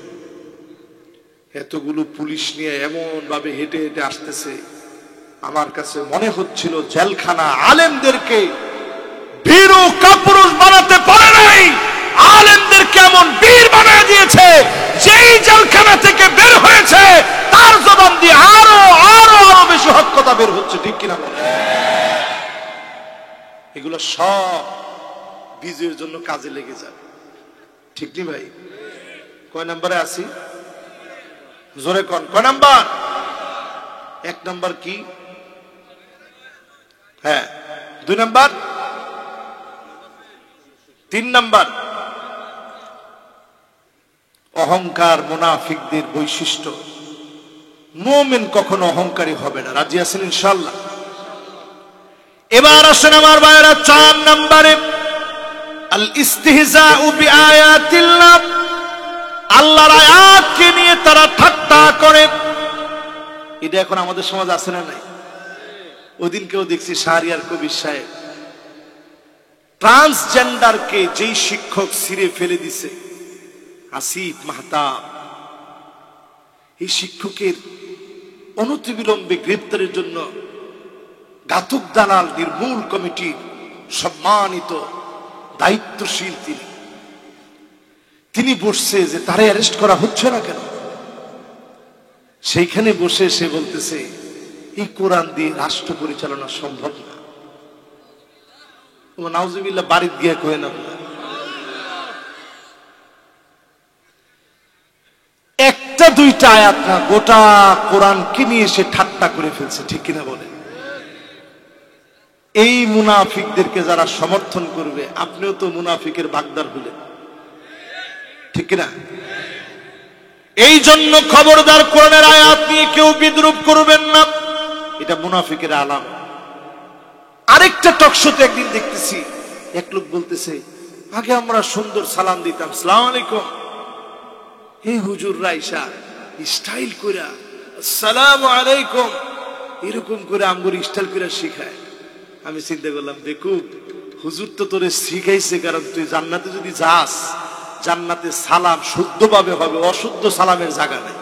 এতগুলো পুলিশ নিয়ে এমন ভাবে হেঁটে হেঁটে আসতেছে, আমার কাছে মনে হচ্ছিল জেলখানা আলেমদেরকে ভীরু কাপুরুষ বানাতে পারে নাই, আলেমদেরকে এমন বীর বানিয়ে দিয়েছে, যেই জেলখানা থেকে বের হয়েছে তার জবান দিয়ে আরো আরো আরো বেশি হক কথা বের হচ্ছে, ঠিক কিনা বলে। এগুলো সব বিজয়ের জন্য কাজে লেগে যাবে, ঠিক নি ভাই? কয় নম্বরে আছি? জোরে কোন কয় নাম্বার? 1 নাম্বার কি? হ্যাঁ 2 নাম্বার, 3 নাম্বার অহংকার মুনাফিকদের বৈশিষ্ট্য। মুমিন কখনো অহংকারী হবে না। রাজি আছেন ইনশাআল্লাহ? এবার আসেন আমার ভাইরা 4 নম্বরে আল ইস্তিহজাউ বিআয়াতিল্লাহ, আল্লাহর আয়াতকে নিয়ে তারা ঠাট্টা করে। এটা এখন আমাদের সমাজ আছে না নাই? ওদিন কেউ দেখছি শাহরিয়ার কবির সাহেব ট্রান্সজেন্ডারকে যেই শিক্ষক ছিঁড়ে ফেলে দিছে, আসিফ মাহতাব, এই শিক্ষকের অনতিবিলম্বে গ্রেপ্তারের জন্য ঘাতক দালাল নির্মূল কমিটির সম্মানিত দায়িত্বশীল তিনি বসছে যে তারে অ্যারেস্ট করা হচ্ছে না কেন। সেইখানে বসে সে বলতেছে এই কোরআন দিয়ে রাষ্ট্র পরিচালনা সম্ভব না। নাউজুবিল্লাহ, বাড়িতে গিয়ে কয়ে না, একটা দুইটা আয়াত না, গোটা কোরআনকে নিয়ে সে ঠাট্টা করে ফেলছে, ঠিক কিনা বলে। এই মুনাফিকদেরকে যারা সমর্থন করবে, আপনিও তো মুনাফিকের বাগদার হলেন, ঠিক কিনা? এই জন্য খবরদার কোরআনের আয়াত নিয়ে কেউ বিদ্রুপ করবেন না, এটা মুনাফিকের আলামত। আরেকটা টকশোতে একদিন দেখতেছি এক লোক বলতেছে, আগে আমরা সুন্দর সালাম দিতাম, আসসালামু আলাইকুম, এই হুজুর রাইসা স্টাইল করে আসসালামু আলাইকুম এরকম করে আমগর স্টাইল করে শিখায়। আমি চিন্তা করলাম, বেকুব, হুজুর তো তোরে শিখাইছে কারণ তুই জান্নাতে যদি যাস, জান্নাতে সালাম শুদ্ধভাবে হবে, অশুদ্ধ সালামের জায়গা নাই।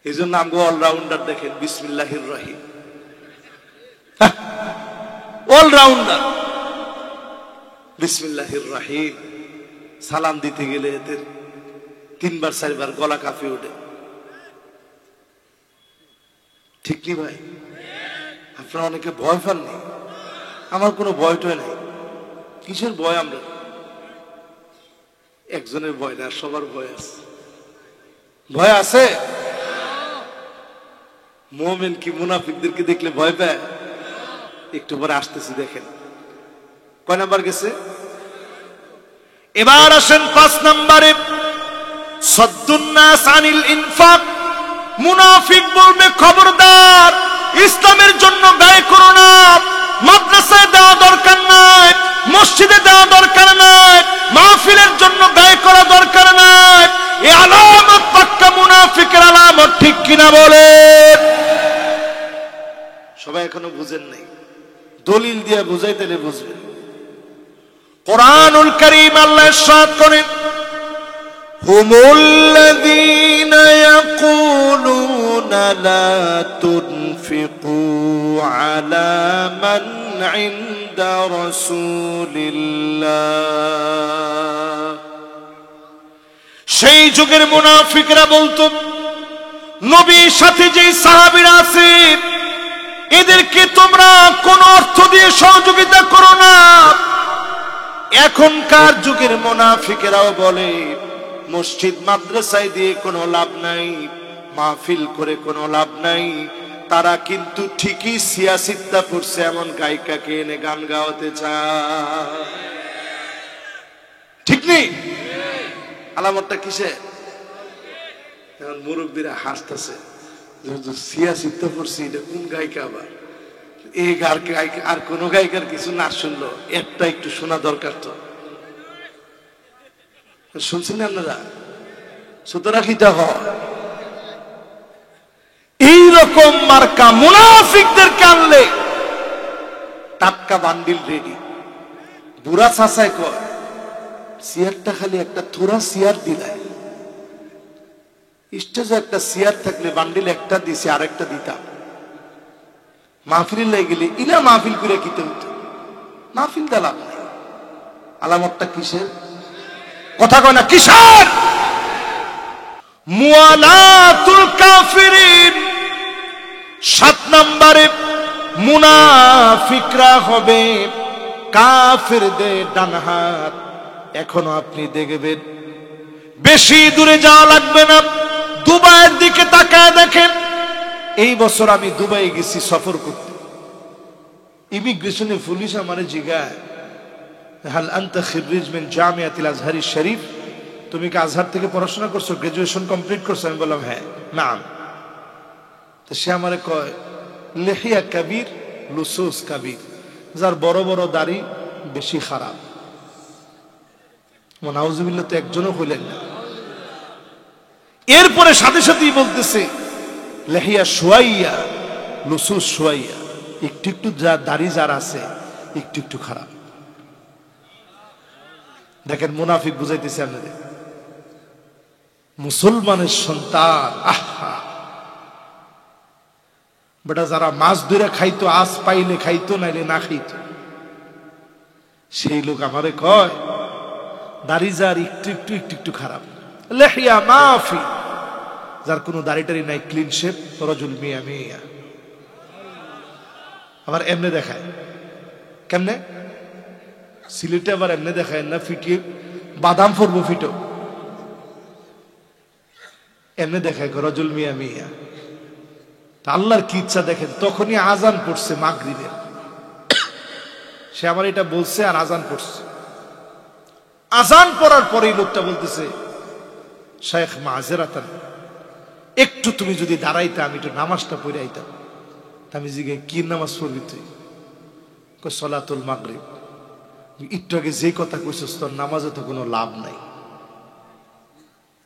এই জন্য আমগো অলরাউন্ডার দেখেন, বিসমিল্লাহির রহিম, অলরাউন্ডার, বিসমিল্লাহির রহিম। সালাম দিতে গেলে এদের 3বার 4বার গলা কাঁপে ওঠে। ঠিক নি ভাই? আপনারা অনেকে ভয় পাননি, আমার কোনো ভয় টয় নাই। কিসের ভয়? আমরা একজনের ভয় না, সবার ভয় আছে। ভয় আছে? মুমিন কি মুনাফিকদেরকে দেখলে ভয় পায়? একটু পরে আসতেছি, দেখেন কয় নাম্বার গেছে। এবার আসেন 5 নম্বরে, সাদ্দুন নাস আনিল ইনফাক। মুনাফিক বলবে খবরদার, ইসলামের জন্য ব্যয় করো না, মাদ্রাসায় দেওয়া দরকার নাই, মসজিদে দেওয়া দরকার নাই, মাহফিলের জন্য ব্যয় করা দরকার নাই। এই আলামত পাক্কা মুনাফিকের আলামত, ঠিক কিনা বলেন? সবাই এখনো বুঝেন নাই, দলিল দিয়ে বুঝাইতে বুঝবেন। কুরআনুল কারীম আল্লাহ ইরশাদ করেন, হুমুল্লাযীনা ইয়াকুলুনা লা তুনফিকু আলা মান ইনদা রাসূলিল্লাহ। সেই যুগের মুনাফিকরা বলতো, নবীর সাথে যে সাহাবীরা আছে এদেরকে তোমরা কোন অর্থ দিয়ে সহযোগিতা করো না। এখনকার যুগের মুনাফিকেরাও বলে, মসজিদ মাদ্রাসায় দিয়ে কোনো লাভ নাই, মাহফিল করে কোনো লাভ নাই। তারা কিন্তু ঠিকই সিয়াসিত্তা পড়ছে এমন গায়িকাকে এনে গান গাওয়াতে চায়। ঠিক নেই? আলামতটা কিসে? এখন মুরব্বীরা হাসতেছে, সিয়াসিত্তা পড়ছে, এটা কোন গায়িকা আবার? এই গায়িকা আর কোন গায়িকার কিছু না শুনলো, একটা একটু শোনা দরকার তো। শুনছেন আপনারা? সুতরাং খিতা হয় এইরকম মার্কা মুনাফিকদের কানলে টাটকা বান্ডিল রেডি। বুড়া চাচায় কয়, চেয়ারটা খালি একটা থোড়া চেয়ার দিলায়, স্টেজে একটা চেয়ার থাকলে বান্ডিল একটা দিছে, আরেকটা দিতাম। মাহফিল লেগে গেলে ইলা মাহফিল করে কিতে হইতো, মাহফিল দালাম নাই। আলামতটা কিসের? কথা কয় না কিসের? মুআলাতুল কাফিরিন। 7 নম্বরে, মুনাফিকরা হবে কাফিরদের ডান হাত। এখনো আপনি দেখবেন, বেশি দূরে যাওয়া লাগবে না, দুবাইয়ের দিকে তাকায় দেখেন। এই বছর আমি দুবাই গেছি সফর করতে। ইমিগ্রেশনে পুলিশ আমারে জিজ্ঞায়, হাল আনতা খিররিজ মিন জামিয়াতিল আজহারি শরীফ, তুমি কি আজহার থেকে পড়াশোনা করছো, গ্রাজুয়েশন কমপ্লিট করছো? আমি বললাম হ্যাঁ। নাম? তো সে আমারে কয়, লিহিয়া কাবীর লুসুস কাবীর, যার বড় বড় দাড়ি বেশি খারাপ। নাউজুবিল্লাহ, তো একজনও হইলেন না। এরপরে সাথে সাথেই বলতেছে, লেহিয়া শুয়াইয়া লুসুস শুয়াইয়া, একটু একটু যা দাড়ি যার আছে একটু একটু খারাপ। দেখেন মুনাফিক বুঝাইতেছে আপনাদের। মুসলমানের সন্তান, আহা বেটা, যারা মাছ ধরে খাইতো, আজ পাইলে খাইতো, নাইলে না খাইতো, সেই লোক আমারে কয় দাড়ি যার একটু একটু একটু একটু খারাপ। লেহিয়া মাফি, যার কোনো দাড়ি টাড়ি নাই, ক্লিন শেপ, রজুল মিয়া মিয়া। আবার এমনে দেখায়, কেমনে? সিলেটে আবার এমনে দেখায় না, ফিটিয়ে বাদাম ফরবো ফিটো, এমনে দেখায় রজুল মিয়া মিয়া। আল্লাহর কি ইচ্ছা দেখেন, তখনই আজান পড়ছে মাগরিবের। সে আমার এটা বলছে আর আজান পড়ছে। আজান পড়ার পরেই লোকটা বলতেছে, শাইখ মাযেরাতান, একটু তুমি যদি দাঁড়াইতে আমি একটু নামাজটা পড়ে আইতাম। আমি জিজ্ঞে, কি নামাজ পড়বি তুই? কই সলাতুল মাগরিব। একটু আগে যে কথা কইছস, তোর নামাজে তো কোনো লাভ নাই।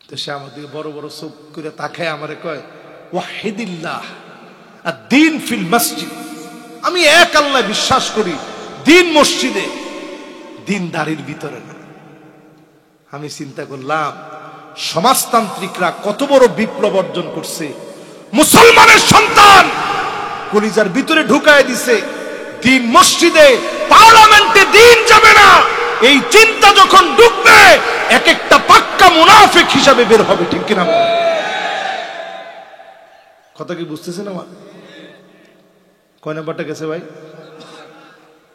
তো সে আমার দিকে বড় বড় চোখ করে তাকায় আমারে কয়, ওয়াহিদিল্লাহ আদ-দীন ফিল মসজিদ, আমি এক আল্লাহ বিশ্বাস করি, দিন মসজিদে, দিন দাড়ির ভিতরে না। আমি চিন্তা করলাম, সমাজতান্ত্রিকরা কত বড় বিপ্লব অর্জন করছে। মুসলমানের সন্তান কলিজার ভিতরে ঢুকায় দিছে, দিন মসজিদে, পার্লামেন্টে দিন যাবে না। এই চিন্তা যখন ঢুকবে, এক একটা পাক্কা মুনাফিক হিসাবে বের হবে। ঠিক কিনা? কথা কি বুঝতেছেন আমার? কয় নাম্বারটা গেছে ভাই?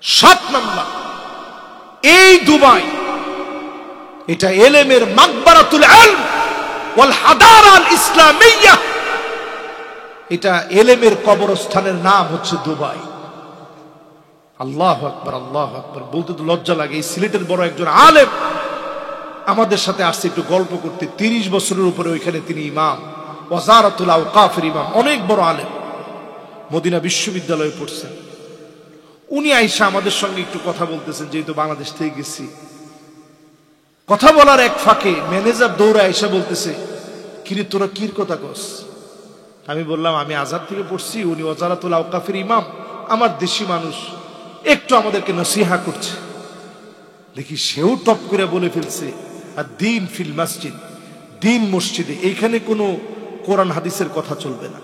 7 নাম্বার। এই দুবাই, এটা এলেমের মাকবারাতুল ইলম ওয়াল হাদারা আল ইসলামিয়্যা, এটা এলেমের কবরস্থানের নাম হচ্ছে দুবাই। আল্লাহু আকবার, আল্লাহু আকবার, বলতে তো লজ্জা লাগে। এই সিলেটের বড় একজন আলেম আমাদের সাথে আসছে একটু গল্প করতে। 30 বছরের উপরে ওইখানে তিনি ইমাম, ওয়াজারাতুল আওকাফের ইমাম, অনেক বড় আলেম, মদিনা বিশ্ববিদ্যালয়ে পড়ছেন। উনি আইসা আমাদের সঙ্গে একটু কথা বলতেছেন, যেহেতু বাংলাদেশ থেকে গেছি। কথা বলার এক ফাঁকে ম্যানেজার দৌড়ে আইসা বলতেছে, কিরে তোরা কির কথা কস? আমি বললাম আমি আজাদ থেকে পড়ছি, উনি ওয়াজারাতুল আওকাফের ইমাম, আমার দেশি মানুষ, একটু আমাদেরকে নসিহা করছে। দেখি সেও টপ করে বলে ফেলছে, আর দিন ফিল মসজিদ, দিন মসজিদে, এইখানে কোনো কোরআন হাদিসের কথা চলবে না।